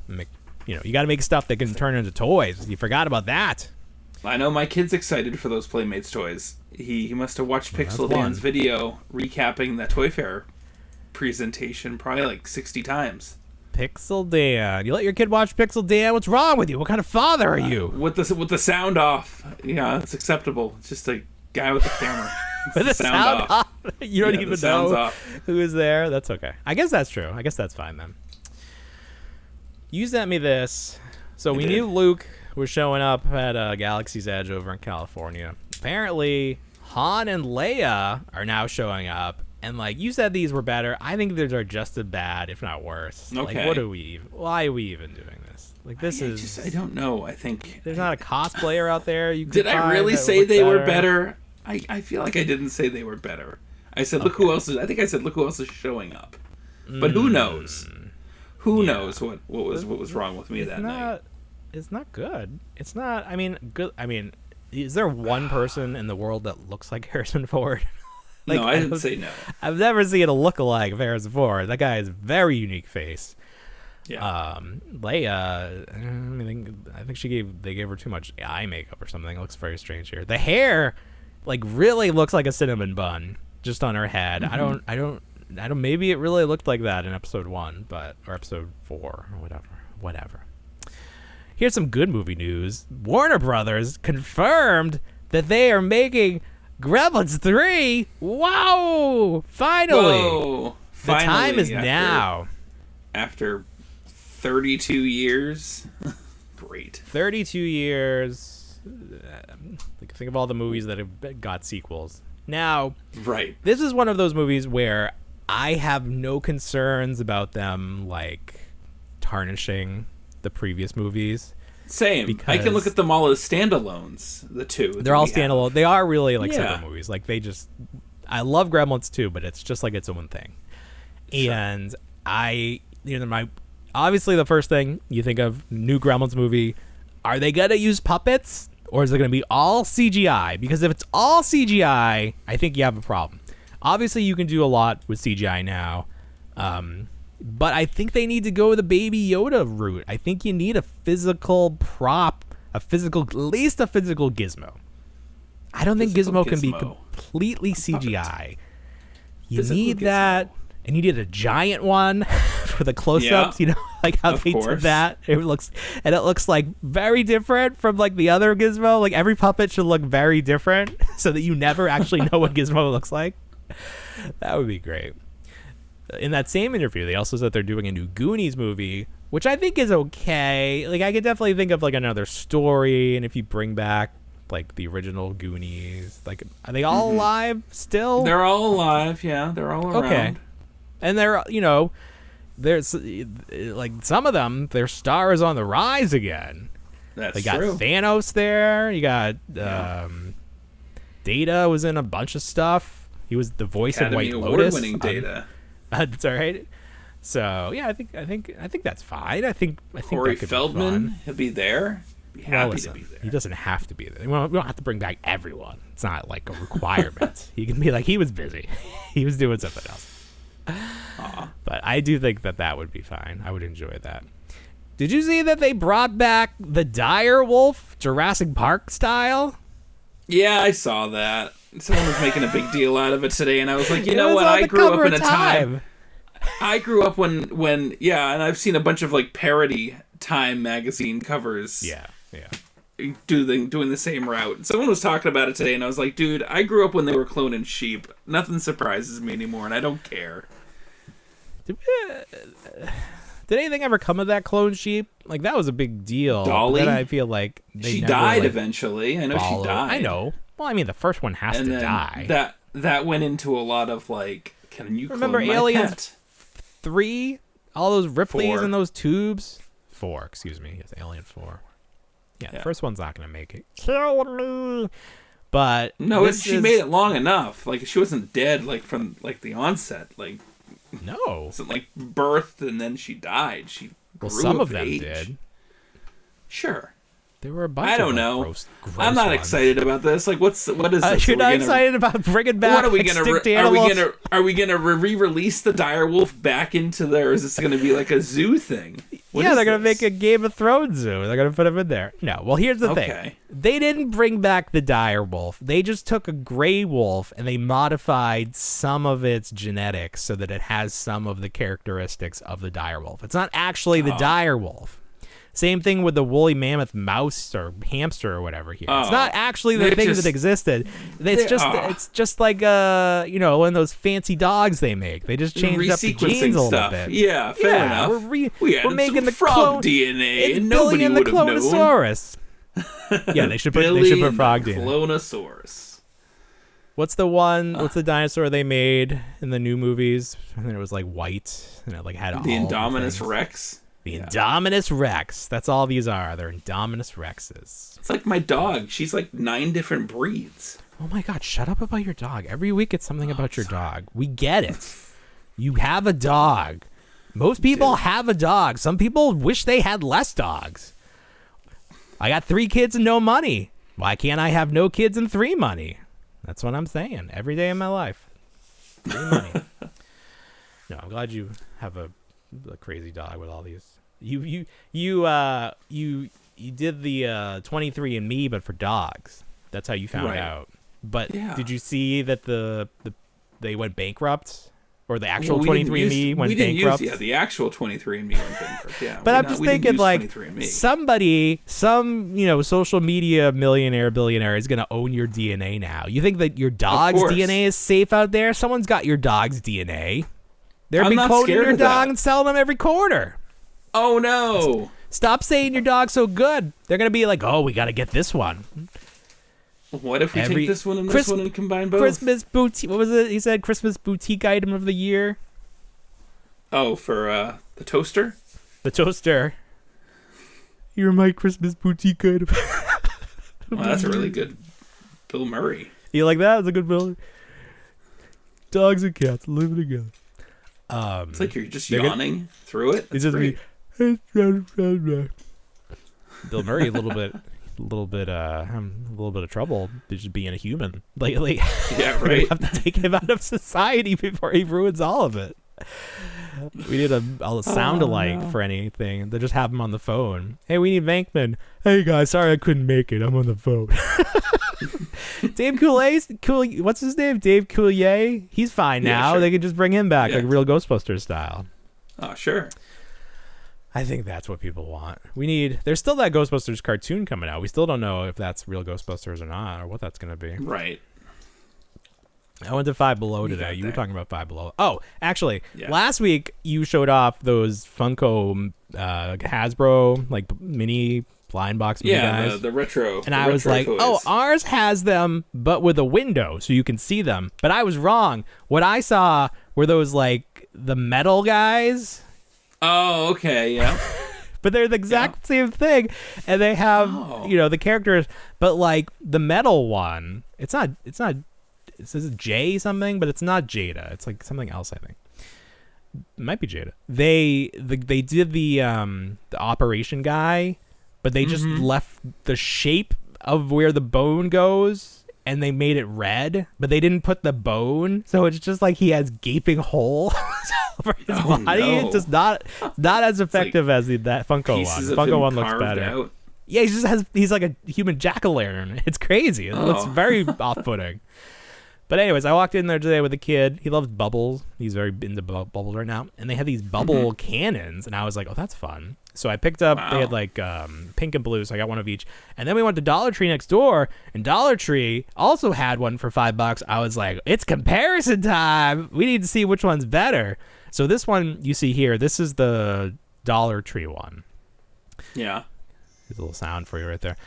Speaker 3: You got to make stuff that can turn into toys. You forgot about that.
Speaker 2: I know my kid's excited for those Playmates toys. He must have watched Pixel Dan's video recapping that Toy Fair presentation probably like 60 times.
Speaker 3: Pixel Dan. You let your kid watch Pixel Dan? What's wrong with you? What kind of father are you?
Speaker 2: With the sound off. Yeah, it's acceptable. It's just a guy with the camera.
Speaker 3: With the sound off. You don't even know who is there. That's okay. I guess that's true. I guess that's fine then. You sent me this. So we knew Luke was showing up at Galaxy's Edge over in California. Apparently, Han and Leia are now showing up. And like you said, these were better. I think these are just as bad, if not worse.
Speaker 2: Okay.
Speaker 3: Like, why are we even doing this? Like,
Speaker 2: I don't know. I think
Speaker 3: there's not a cosplayer out there.
Speaker 2: Did I really say they were better? I feel like I didn't say they were better. I said, look who else is. I think I said, look who else is showing up. But who knows? Who knows what was wrong with me that night?
Speaker 3: It's not good. It's not. I mean, good. I mean, is there one person in the world that looks like Harrison Ford?
Speaker 2: Like, no, I didn't say no.
Speaker 3: I've never seen a look-alike of Harrison Ford. That guy has a very unique face.
Speaker 2: Yeah.
Speaker 3: Leia, I think they gave her too much eye makeup or something. It looks very strange here. The hair, like, really looks like a cinnamon bun just on her head.
Speaker 2: Mm-hmm.
Speaker 3: I don't. Maybe it really looked like that in episode 1, or episode 4, or whatever. Here's some good movie news. Warner Brothers confirmed that they are making Gremlins 3. Wow! Finally!
Speaker 2: Whoa.
Speaker 3: The time is now.
Speaker 2: After 32 years. Great.
Speaker 3: 32 years. Think of all the movies that have got sequels. Now,
Speaker 2: right.
Speaker 3: This is one of those movies where I have no concerns about them, like, tarnishing the previous movies.
Speaker 2: Same. I can look at them all as standalones, the two.
Speaker 3: They're all standalone. They are really like separate movies. Like, I love Gremlins 2, but it's just like its own thing. Sure. And obviously the first thing you think of, new Gremlins movie, are they going to use puppets or is it going to be all CGI? Because if it's all CGI, I think you have a problem. Obviously you can do a lot with CGI now. But I think they need to go the Baby Yoda route. I think you need a physical prop, at least a physical gizmo. I don't think Gizmo can be completely CGI. You need that, and you need a giant one for the close-ups. You know, like how they did that. It looks like very different from like the other Gizmo. Like every puppet should look very different, so that you never actually know what Gizmo looks like. That would be great. In that same interview, they also said they're doing a new Goonies movie, which I think is okay. Like I could definitely think of like another story, and if you bring back like the original Goonies, like are they all alive still?
Speaker 2: They're all alive. Yeah, they're all around. Okay,
Speaker 3: and they're there's like some of them, their star is on the rise again.
Speaker 2: That's
Speaker 3: true.
Speaker 2: You
Speaker 3: got Thanos there. You got Data was in a bunch of stuff. He was the voice
Speaker 2: Academy
Speaker 3: of White Lotus.
Speaker 2: Award-winning Data.
Speaker 3: That's all right. So yeah, I think that's fine. I think
Speaker 2: Corey
Speaker 3: that could
Speaker 2: Feldman,
Speaker 3: be fun.
Speaker 2: He'll be there. Be happy to be there.
Speaker 3: He doesn't have to be there. We don't have to bring back everyone. It's not like a requirement. He can be like, he was busy. He was doing something else. But I do think that would be fine. I would enjoy that. Did you see that they brought back the dire wolf, Jurassic Park style?
Speaker 2: Yeah, I saw that. Someone was making a big deal out of it today, and I was like, you know what? I grew up in a time. I grew up when and I've seen a bunch of like parody Time magazine covers.
Speaker 3: Yeah.
Speaker 2: Doing the same route. Someone was talking about it today, and I was like, dude, I grew up when they were cloning sheep. Nothing surprises me anymore, and I don't care.
Speaker 3: Did anything ever come of that clone sheep? Like that was a big deal.
Speaker 2: Dolly?
Speaker 3: Then I feel like
Speaker 2: she died eventually. I know she died.
Speaker 3: I know. Well, I mean, the first one has to die.
Speaker 2: That went into a lot of like, can you
Speaker 3: remember
Speaker 2: clone
Speaker 3: Aliens
Speaker 2: my pet?
Speaker 3: 3? All those Ripley's
Speaker 2: 4.
Speaker 3: in those tubes. 4, excuse me. It's Alien 4. Yeah, the first one's not gonna make it. Kill me. But
Speaker 2: no, she made it long enough. Like she wasn't dead like from like the onset. Like
Speaker 3: no,
Speaker 2: it wasn't like birthed and then she died. She grew
Speaker 3: some of them
Speaker 2: age.
Speaker 3: did.
Speaker 2: Sure.
Speaker 3: There were a bunch.
Speaker 2: I don't know.
Speaker 3: Gross
Speaker 2: I'm not excited about this. Like, what is this?
Speaker 3: You're not excited about bringing back?
Speaker 2: What are we gonna? Are we gonna re-release the direwolf back into there? Or is this gonna be like a zoo thing?
Speaker 3: They're gonna make a Game of Thrones zoo. They're gonna put him in there. No, well, here's the thing. They didn't bring back the direwolf. They just took a gray wolf and they modified some of its genetics so that it has some of the characteristics of the direwolf. It's not actually the direwolf. Same thing with the woolly mammoth mouse or hamster or whatever here. It's not actually the thing that existed. It's just like one of those fancy dogs they make. They just changed up the genes a little bit.
Speaker 2: Yeah, fair enough.
Speaker 3: We're making the
Speaker 2: frog DNA, and nobody would have known.
Speaker 3: Clonosaurus. Yeah, they should put frog DNA.
Speaker 2: Clonosaurus.
Speaker 3: What's the dinosaur they made in the new movies? And it was like white and it like had
Speaker 2: the Indominus Rex.
Speaker 3: The Indominus Rex. That's all these are. They're Indominus Rexes.
Speaker 2: It's like my dog. She's like 9 different breeds.
Speaker 3: Oh my God, shut up about your dog. Every week it's something about your dog. We get it. You have a dog. Most people have a dog. Some people wish they had less dogs. I got 3 kids and no money. Why can't I have no kids and 3 money? That's what I'm saying. Every day in my life. 3 money. No, I'm glad you have a crazy dog with all these. You did the 23andMe, but for dogs. That's how you found out. But did you see that they went bankrupt, or the actual 23andMe went bankrupt?
Speaker 2: The actual 23andMe went bankrupt. Yeah,
Speaker 3: but I'm just thinking like somebody, some social media millionaire, billionaire is gonna own your DNA now. You think that your dog's DNA is safe out there? Someone's got your dog's DNA. They're cloning your dog and selling them every quarter.
Speaker 2: Oh, no.
Speaker 3: Stop saying your dog's so good. They're going to be like, oh, we got to get this one.
Speaker 2: What if we take this one and this one and combine both?
Speaker 3: Christmas boutique. What was it? He said Christmas boutique item of the year.
Speaker 2: Oh, for the toaster?
Speaker 3: The toaster. You're my Christmas boutique item.
Speaker 2: Well, that's a really good Bill Murray.
Speaker 3: You like that? It's a good Bill. Dogs and cats living together.
Speaker 2: It's like you're just yawning through it. It's just me.
Speaker 3: Bill Murray, a little bit of trouble just being a human lately.
Speaker 2: Yeah, right.
Speaker 3: We have to take him out of society before he ruins all of it. We need a sound alike for anything. They just have him on the phone. Hey, we need Venkman. Hey guys, sorry I couldn't make it. I'm on the phone. Dave Coulier, what's his name? Dave Coulier. He's fine now. Sure. They could just bring him back like real Ghostbusters style.
Speaker 2: Oh, sure.
Speaker 3: I think that's what people want. There's still that Ghostbusters cartoon coming out. We still don't know if that's real Ghostbusters or not, or what that's going to be.
Speaker 2: Right.
Speaker 3: I went to Five Below today. You were talking about Five Below. Oh, actually, last week you showed off those Funko Hasbro like mini blind box mini guys.
Speaker 2: the retro.
Speaker 3: And I was like, toys. Oh, ours has them, but with a window so you can see them. But I was wrong. What I saw were those like the metal guys.
Speaker 2: Oh, okay, yeah.
Speaker 3: But they're the exact same thing, and they have the characters, but like the metal one, it's not. It says J something, but it's not Jada. It's like something else, I think. It might be Jada. They did the operation guy, but they just left the shape of where the bone goes, and they made it red, but they didn't put the bone, so it's just like he has gaping holes over his body. No. It's just not as effective as that Funko one. The Funko one looks better. Out. Yeah, he's like a human jack-o'-lantern. It's crazy. It looks very off-putting. But anyways, I walked in there today with a kid. He loves bubbles. He's very into bubbles right now. And they had these bubble cannons, and I was like, oh, that's fun. So I picked up, they had like pink and blue, so I got one of each. And then we went to Dollar Tree next door, and Dollar Tree also had one for $5. I was like, it's comparison time. We need to see which one's better. So this one you see here, this is the Dollar Tree one.
Speaker 2: Yeah.
Speaker 3: There's a little sound for you right there.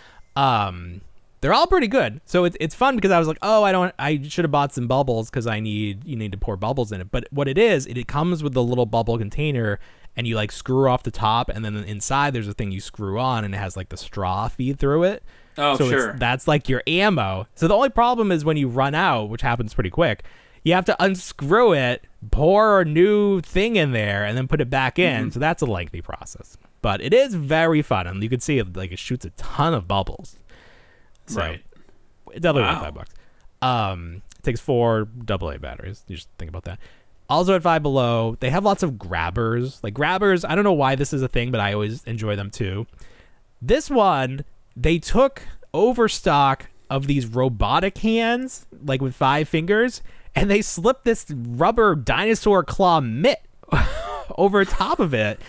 Speaker 3: They're all pretty good. So it's fun because I was like, oh, I should have bought some bubbles because you need to pour bubbles in it. But what it is, it comes with the little bubble container, and you like screw off the top, and then inside there's a thing you screw on, and it has like the straw feed through it.
Speaker 2: Oh,
Speaker 3: so
Speaker 2: sure.
Speaker 3: That's like your ammo. So the only problem is when you run out, which happens pretty quick, you have to unscrew it, pour a new thing in there, and then put it back in. So that's a lengthy process. But it is very fun, and you can see it shoots a ton of bubbles. So
Speaker 2: right.
Speaker 3: It's definitely worth $5. It takes 4 AA batteries. You just think about that. Also at Five Below, they have lots of grabbers. Like grabbers, I don't know why this is a thing, but I always enjoy them too. This one, they took overstock of these robotic hands, like with 5 fingers, and they slipped this rubber dinosaur claw mitt over top of it,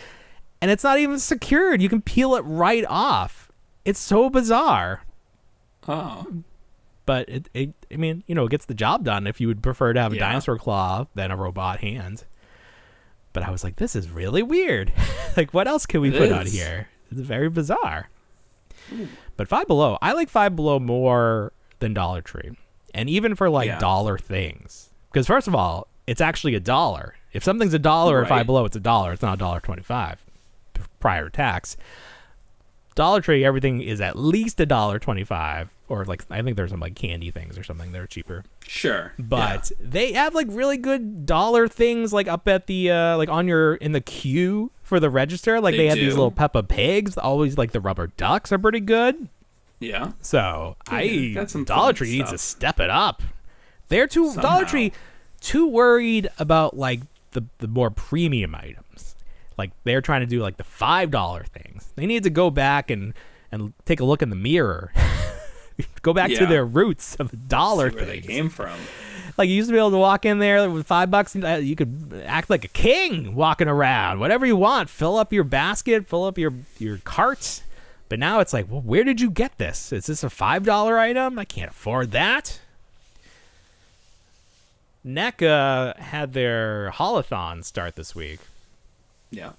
Speaker 3: and it's not even secured. You can peel it right off. It's so bizarre.
Speaker 2: Oh.
Speaker 3: But it gets the job done if you would prefer to have a dinosaur claw than a robot hand. But I was like, this is really weird. Like, what else can we put on here? It's very bizarre. But Five Below, I like Five Below more than Dollar Tree. And even for dollar things. Because first of all, it's actually $1. If something's $1 at Five Below, it's $1. It's not $1.25 prior to tax. Dollar Tree, everything is at least $1.25, or like I think there's some like candy things or something that are cheaper.
Speaker 2: Sure,
Speaker 3: but they have like really good dollar things like up at the in the queue for the register. Like they have these little Peppa Pigs. Always like the rubber ducks are pretty good.
Speaker 2: Yeah.
Speaker 3: So Dollar Tree needs to step it up. They're Dollar Tree too worried about like the more premium items. Like they're trying to do like the $5 things. They need to go back and take a look in the mirror. Go back to their roots of $1 things.
Speaker 2: Where they came from.
Speaker 3: Like you used to be able to walk in there with $5. You could act like a king walking around. Whatever you want. Fill up your basket. Fill up your cart. But now it's like, well, where did you get this? Is this a $5 item? I can't afford that. NECA had their holothon start this week.
Speaker 2: Yeah.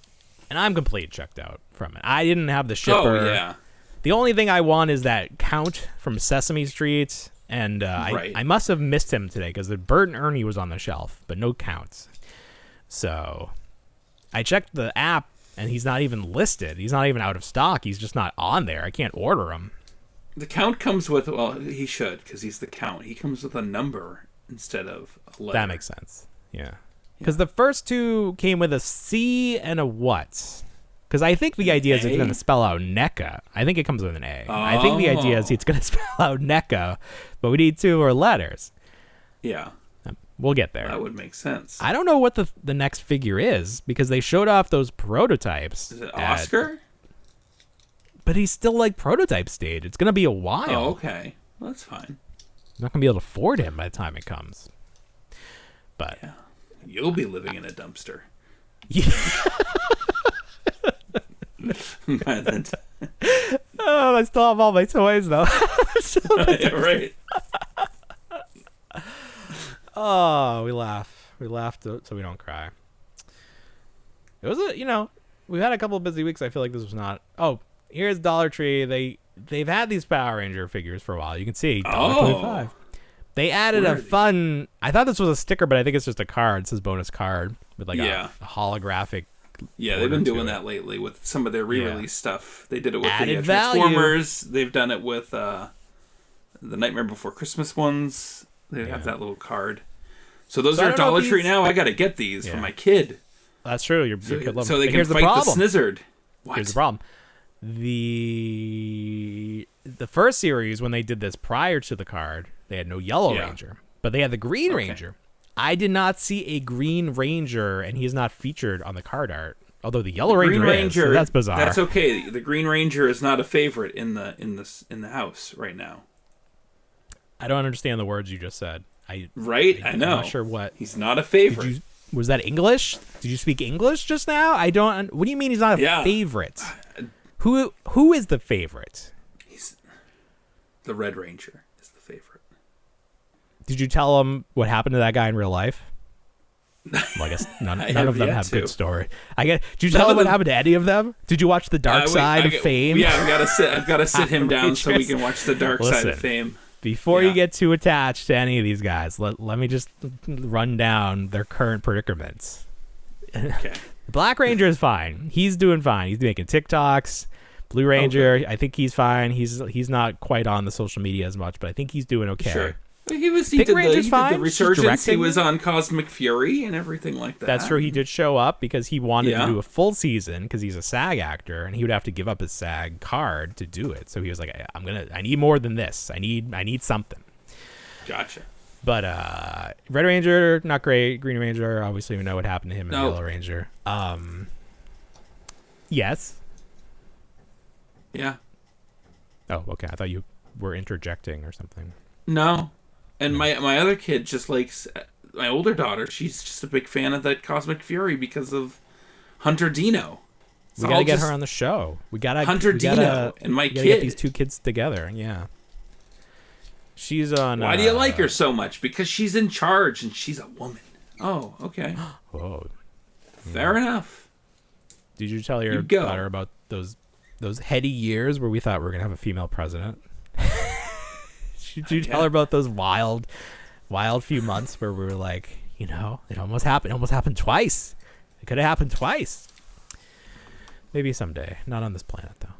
Speaker 3: And I'm completely checked out from it. I didn't have the shipper.
Speaker 2: Oh, yeah.
Speaker 3: The only thing I want is that Count from Sesame Street. And I must have missed him today because the Bert and Ernie was on the shelf, but no Counts. So I checked the app, and he's not even listed. He's not even out of stock. He's just not on there. I can't order him.
Speaker 2: The Count comes with, well, he should because he's the Count. He comes with a number instead of a letter.
Speaker 3: That makes sense. Yeah. Because the first two came with a C and a what? Because I think the idea is it's going to spell out NECA. I think it comes with an A. I think the idea is it's going to spell out NECA, but we need 2 more letters.
Speaker 2: Yeah.
Speaker 3: We'll get there.
Speaker 2: That would make sense.
Speaker 3: I don't know what the next figure is because they showed off those prototypes.
Speaker 2: Is it Oscar?
Speaker 3: But he's still like prototype stage. It's going to be a while.
Speaker 2: Oh, okay. Well, that's fine.
Speaker 3: You're not going to be able to afford him by the time it comes. But
Speaker 2: yeah. You'll be living in a dumpster.
Speaker 3: Yeah. Oh, I still have all my toys, though.
Speaker 2: Right.
Speaker 3: Oh, we laugh. We laughed so we don't cry. It was we've had a couple of busy weeks. I feel like this was not. Oh, here's Dollar Tree. They've had these Power Ranger figures for a while. You can see $1.25. They added a fun. I thought this was a sticker, but I think it's just a card. It says bonus card with like a holographic.
Speaker 2: Yeah, they've been doing that lately with some of their re-release stuff. They did it with the Transformers. They've done it with the Nightmare Before Christmas ones. They have that little card. So those are Dollar Tree now. I got to get these for my kid.
Speaker 3: That's true. Your kid loves
Speaker 2: so they can fight the Snizzard. What?
Speaker 3: Here's the problem. The first series, when they did this prior to the card, they had no Yellow Ranger, but they had the Green Ranger. I did not see a Green Ranger, and he is not featured on the card art. Although the Yellow Ranger is, so that's bizarre.
Speaker 2: That's okay. The Green Ranger is not a favorite in the house right now.
Speaker 3: I don't understand the words you just said. I know.
Speaker 2: I'm
Speaker 3: not sure what.
Speaker 2: He's not a favorite.
Speaker 3: Was that English? Did you speak English just now? I don't. What do you mean he's not a favorite? Who is the favorite?
Speaker 2: He's the Red Ranger is the favorite.
Speaker 3: Did you tell him what happened to that guy in real life? Well, I guess none of them have good story. Did you tell him what happened to any of them? Did you watch the Dark Side of Fame?
Speaker 2: Yeah, I've got to sit him down so we can watch the Dark Side of Fame.
Speaker 3: Before you get too attached to any of these guys, let me just run down their current predicaments.
Speaker 2: Okay.
Speaker 3: Black Ranger is fine. He's doing fine. He's making TikToks. Blue Ranger, I think he's fine. He's not quite on the social media as much, but I think he's doing okay.
Speaker 2: Sure. He did the Resurgence. He was on Cosmic Fury and everything like that.
Speaker 3: That's true. He did show up because he wanted to do a full season because he's a SAG actor and he would have to give up his SAG card to do it. So he was like, I need more than this. I need something.
Speaker 2: Gotcha.
Speaker 3: But Red Ranger, not great. Green Ranger, obviously we know what happened to him. And Yellow Ranger. Yes.
Speaker 2: Yeah.
Speaker 3: Oh, okay. I thought you were interjecting or something.
Speaker 2: No. And my other kid just likes, my older daughter, she's just a big fan of that Cosmic Fury because of Hunter Dino.
Speaker 3: We gotta get her on the show. We gotta
Speaker 2: Hunter Dino and my kid.
Speaker 3: Get these two kids together. Yeah. She's on.
Speaker 2: Why do you like her so much? Because she's in charge and she's a woman. Oh, okay.
Speaker 3: Whoa.
Speaker 2: Fair enough.
Speaker 3: Did you tell your daughter about those heady years where we thought we were gonna have a female president? Did you tell her about those wild few months where we were like, it almost happened. It almost happened twice. It could have happened twice. Maybe someday. Not on this planet, though.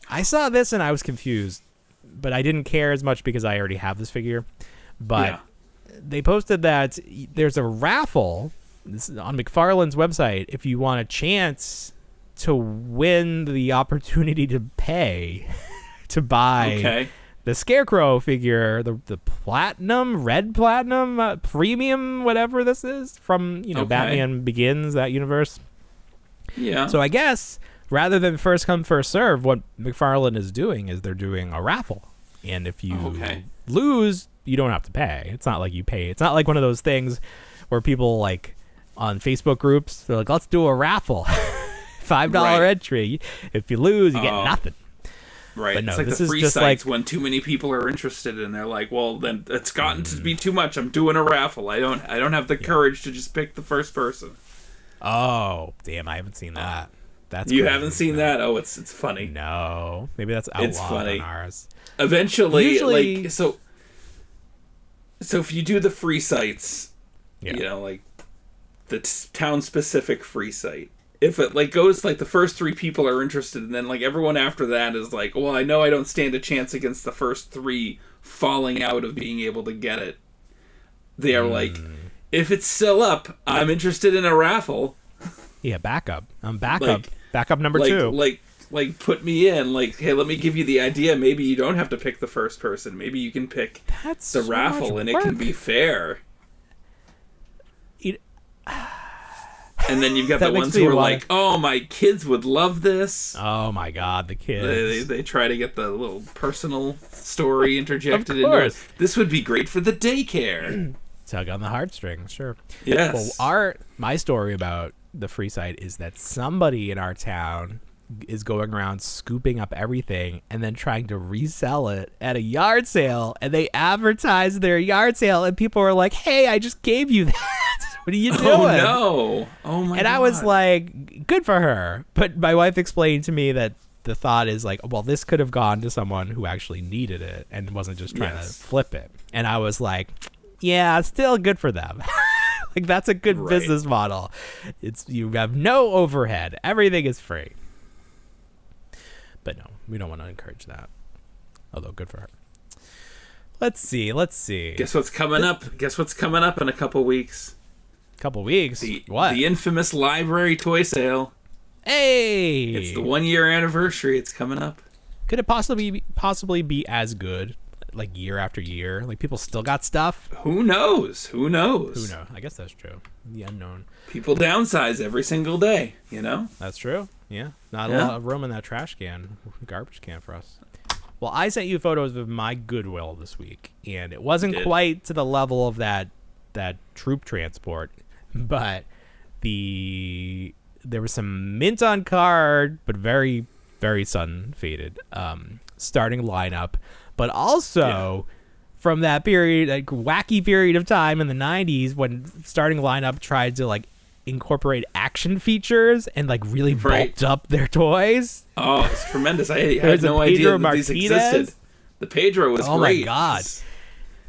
Speaker 3: I saw this and I was confused, but I didn't care as much because I already have this figure. But they posted that there's a raffle on McFarlane's website if you want a chance to win the opportunity to pay to buy the Scarecrow figure, the red platinum, premium, whatever this is from Batman Begins, that universe.
Speaker 2: Yeah.
Speaker 3: So I guess rather than first come first serve, what McFarlane is doing is they're doing a raffle, and if you lose, you don't have to pay. It's not like you pay. It's not like one of those things where people like on Facebook groups they're like, let's do a raffle, $5 entry. If you lose, you get nothing.
Speaker 2: Right.
Speaker 3: But no,
Speaker 2: it's like the free sites when too many people are interested and they're like, well, then it's gotten to be too much. I'm doing a raffle. I don't have the courage to just pick the first person.
Speaker 3: Oh, damn, I haven't seen that. That's
Speaker 2: you haven't seen that? Oh, it's funny.
Speaker 3: No. Maybe that's outlawed on ours.
Speaker 2: Eventually, so if you do the free sites, like the town specific free site, if it goes the first three people are interested and then everyone after that is like, well, I know I don't stand a chance against the first three falling out of being able to get it. They are like, if it's still up, I'm interested in a raffle.
Speaker 3: Yeah, backup. I'm backup. Backup number 2.
Speaker 2: Put me in. Hey, let me give you the idea. Maybe you don't have to pick the first person. Maybe you can pick the raffle and it can be fair. And then you've got the ones who are like, oh, my kids would love this.
Speaker 3: Oh, my God, the kids.
Speaker 2: They try to get the little personal story interjected into it. This would be great for the daycare.
Speaker 3: Tug on the heartstrings, sure.
Speaker 2: Yes.
Speaker 3: Well, my story about the free site is that somebody in our town is going around scooping up everything and then trying to resell it at a yard sale, and they advertise their yard sale, and people are like, hey, I just gave you that. What are you doing?
Speaker 2: Oh no. Oh my God.
Speaker 3: And I was like, good for her. But my wife explained to me that the thought is like, well, this could have gone to someone who actually needed it and wasn't just trying to flip it. And I was like, yeah, still good for them. Like, that's a good business model. You have no overhead. Everything is free. But no, we don't want to encourage that. Although, good for her. Let's see.
Speaker 2: Guess what's coming up in a couple weeks?
Speaker 3: Couple weeks? What?
Speaker 2: The infamous library toy sale.
Speaker 3: Hey!
Speaker 2: It's the 1 year anniversary. It's coming up.
Speaker 3: Could it possibly be as good, like year after year? Like, people still got stuff?
Speaker 2: Who knows?
Speaker 3: I guess that's true. The unknown.
Speaker 2: People downsize every single day, you know?
Speaker 3: That's true. Yeah. Not a lot of room in that garbage can for us. Well, I sent you photos of my Goodwill this week, and it wasn't quite to the level of that troop transport, but there was some mint on card, but very, very sun faded starting lineup, but also from that period, like wacky period of time in the 90s when starting lineup tried to like incorporate action features and like really bulked up their toys.
Speaker 2: Oh, it's tremendous. I had no idea that these existed. The Pedro was great.
Speaker 3: Oh my God.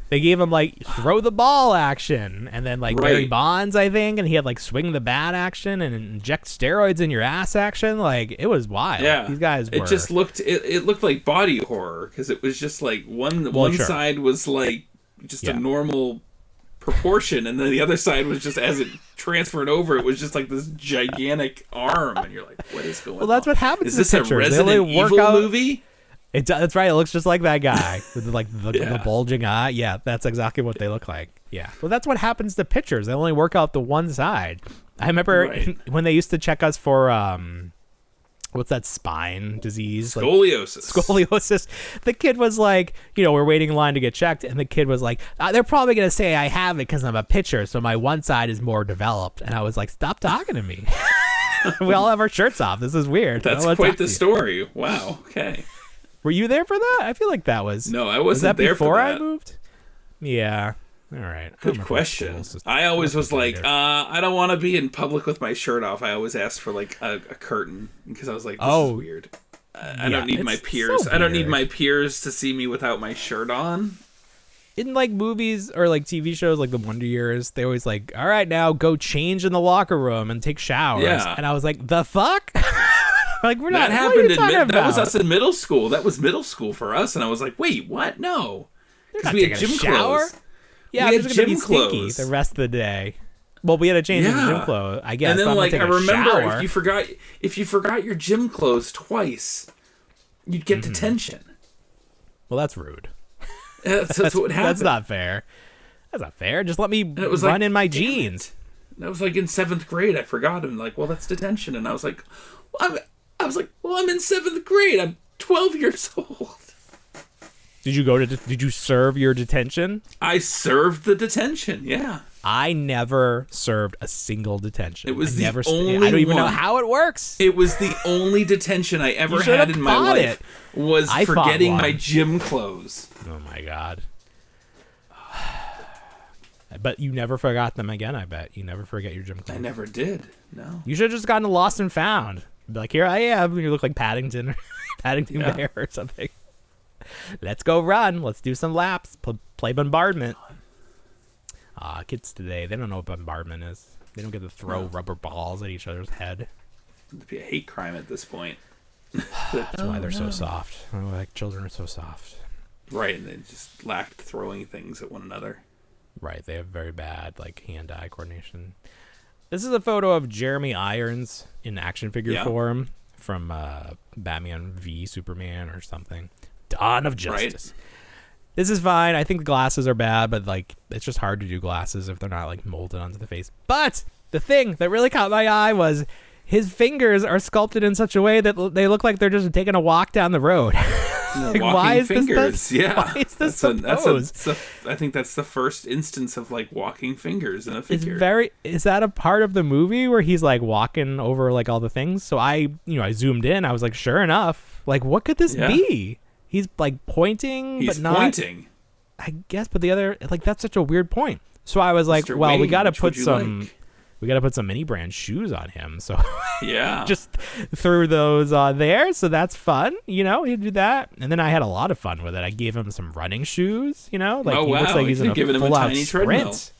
Speaker 3: They gave him like throw the ball action, and then like Barry Bonds, I think, and he had like swing the bat action and inject steroids in your ass action. Like, it was wild.
Speaker 2: Yeah,
Speaker 3: these guys were.
Speaker 2: It just looked it looked like body horror because it was just like one side was like just a normal proportion, and then the other side was just, as it transferred over, it was just like this gigantic arm, and you're like, what is going on?
Speaker 3: Well, that's what happens.
Speaker 2: Is this a Resident Evil movie?
Speaker 3: That's right. It looks just like that guy with like the bulging eye. Yeah, that's exactly what they look like. Yeah. Well, that's what happens to pitchers. They only work out the one side. I remember when they used to check us for what's that spine disease? Scoliosis. The kid was like, we're waiting in line to get checked, and the kid was like, they're probably gonna say I have it because I'm a pitcher, so my one side is more developed. And I was like, stop talking to me. We all have our shirts off. This is weird.
Speaker 2: That's quite the story. Wow. Okay.
Speaker 3: Were you there for that? I feel like that was...
Speaker 2: No, I wasn't there for that.
Speaker 3: Was that before I moved? Yeah. All right.
Speaker 2: Good question. I always was like, I don't want to be in public with my shirt off. I always asked for like a curtain because I was like, this is weird. I don't need my peers. So I don't need my peers to see me without my shirt on.
Speaker 3: In like movies or like TV shows like the Wonder Years, they always like, all right, now go change in the locker room and take showers. Yeah. And I was like, the fuck? Like, we're not.
Speaker 2: That happened that was us in middle school. That was middle school for us, and I was like, "Wait, what? No," because we had gym clothes.
Speaker 3: Yeah, we had gym clothes the rest of the day. Well, we had to change into gym clothes, I guess.
Speaker 2: And then, like, I remember if you forgot your gym clothes twice, you'd get detention.
Speaker 3: Well, that's rude.
Speaker 2: That's what would happen.
Speaker 3: That's not fair. That's not fair. Just let me run in my jeans.
Speaker 2: That was like in 7th grade. I forgot, and like, well, that's detention. And I was like, I'm in 7th grade. I'm 12 years old.
Speaker 3: Did you serve your detention?
Speaker 2: I served the detention, yeah.
Speaker 3: I never served a single detention.
Speaker 2: It was the only
Speaker 3: I don't even know how it works.
Speaker 2: It was the only detention I ever had in my life. Was forgetting my gym clothes.
Speaker 3: Oh my God. But you never forgot them again, I bet. You never forget your gym clothes.
Speaker 2: I never did, no.
Speaker 3: You should have just gotten lost and found. Be like, here I am. You look like Paddington Bear or something. Let's go run. Let's do some laps. Play bombardment. Kids today, they don't know what bombardment is. They don't get to throw rubber balls at each other's head.
Speaker 2: It'd be a hate crime at this point.
Speaker 3: That's why they're so soft. Like, children are so soft.
Speaker 2: Right, and they just lack throwing things at one another.
Speaker 3: Right, they have very bad like hand-eye coordination. This is a photo of Jeremy Irons in action figure form from Batman v Superman or something. Dawn of Justice. Right. This is fine. I think the glasses are bad, but like it's just hard to do glasses if they're not like molded onto the face. But the thing that really caught my eye was his fingers are sculpted in such a way that they look like they're just taking a walk down the road.
Speaker 2: Like, why is fingers.
Speaker 3: Why is this supposed?
Speaker 2: I think that's the first instance of like walking fingers in a figure.
Speaker 3: Is that a part of the movie where he's like walking over like all the things? So I zoomed in. I was like, sure enough, like what could this be? He's like pointing, but not pointing. I guess, but the other, like, that's such a weird point. So I was like, Mr. well, Wayne, we got to put some mini brand shoes on him. So
Speaker 2: yeah,
Speaker 3: just threw those on there. So that's fun. You know, he'd do that. And then I had a lot of fun with it. I gave him some running shoes, you know, like he looks like he's in a full-out sprint.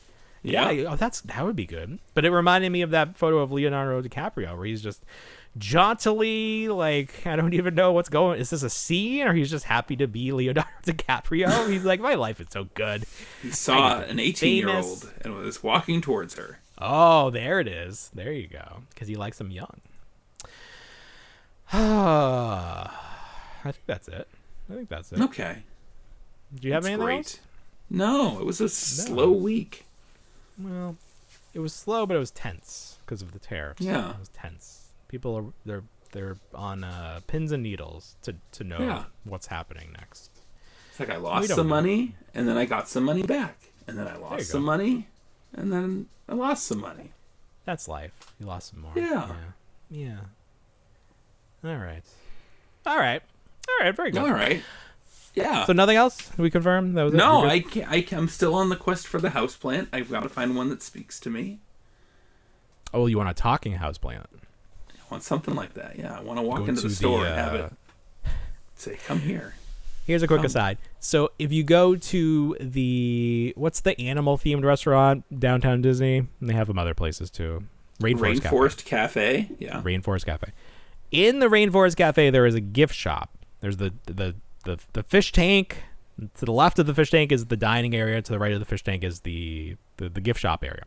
Speaker 3: Yeah. That would be good. But it reminded me of that photo of Leonardo DiCaprio where he's just jauntily, like, I don't even know what's going. Is this a scene or he's just happy to be Leonardo DiCaprio? He's like, my life is so good.
Speaker 2: He saw an 18-year-old and was walking towards her.
Speaker 3: Oh, there it is. There you go. Because he likes them young. I think that's it.
Speaker 2: Okay.
Speaker 3: Did you have anything else?
Speaker 2: No, it was a slow week.
Speaker 3: Well, it was slow, but it was tense because of the tariffs.
Speaker 2: Yeah.
Speaker 3: It was tense. People are they're on pins and needles to know what's happening next.
Speaker 2: It's like I lost some money, and then I got some money back, and then I lost some money, and then I lost some money.
Speaker 3: That's life. You lost some more. Yeah. All right. Very good.
Speaker 2: All right. Yeah.
Speaker 3: So nothing else? Did we confirm that was it?
Speaker 2: No, I can't. I'm still on the quest for the houseplant. I've got to find one that speaks to me.
Speaker 3: Oh, you want a talking houseplant?
Speaker 2: I want something like that. Yeah, I want to walk into the store and have it say, "Come here."
Speaker 3: Here's a quick aside. So if you go to what's the animal themed restaurant downtown Disney? And they have them other places too.
Speaker 2: Rainforest Cafe. Yeah.
Speaker 3: Rainforest Cafe. In the Rainforest Cafe, there is a gift shop. There's the fish tank. To the left of the fish tank is the dining area. To the right of the fish tank is the gift shop area.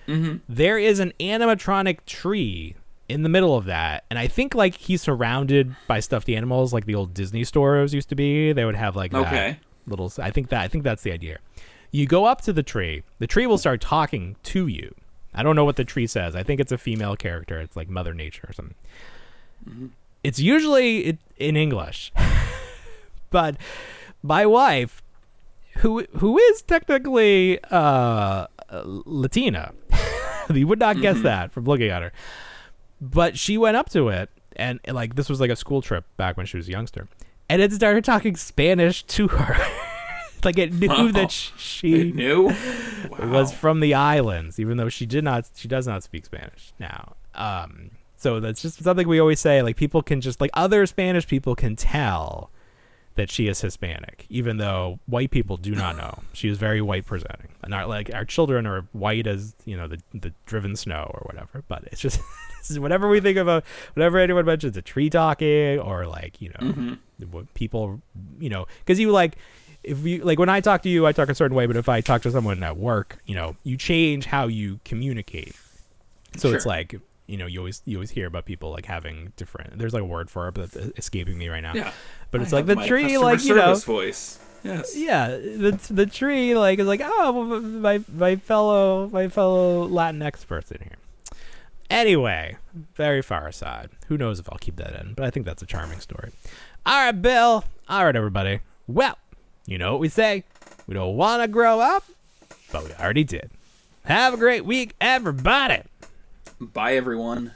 Speaker 2: Mm-hmm.
Speaker 3: There is an animatronic tree in the middle of that, and I think like he's surrounded by stuffed animals like the old Disney stores used to be. They would have like that little. I think that's the idea. You go up to the tree will start talking to you. I don't know what the tree says. I think it's a female character. It's like Mother Nature or something. Mm-hmm. It's usually in English, but my wife, who is technically Latina, you would not guess that from looking at her. But she went up to it, and like this was like a school trip back when she was a youngster, and it started talking Spanish to her. Like it knew that she was from the islands, even though she does not speak Spanish now. So that's just something we always say. Like people can just, like other Spanish people can tell that she is Hispanic, even though white people do not know. She is very white presenting, and our children are white as the driven snow or whatever. But it's just whatever we think about, whatever anyone mentions, a tree talking or like people, because you like. If you like when I talk to you, I talk a certain way, but if I talk to someone at work, you change how you communicate. So It's like, you always hear about people like having different. There's like a word for it, but it's escaping me right now.
Speaker 2: Yeah,
Speaker 3: but it's like the tree, like
Speaker 2: voice. Yes.
Speaker 3: Yeah, the tree like is like, oh, my fellow Latinx person here. Anyway, very far aside. Who knows if I'll keep that in? But I think that's a charming story. All right, Bill. All right, everybody. Well. You know what we say? We don't want to grow up, but we already did. Have a great week, everybody.
Speaker 2: Bye, everyone.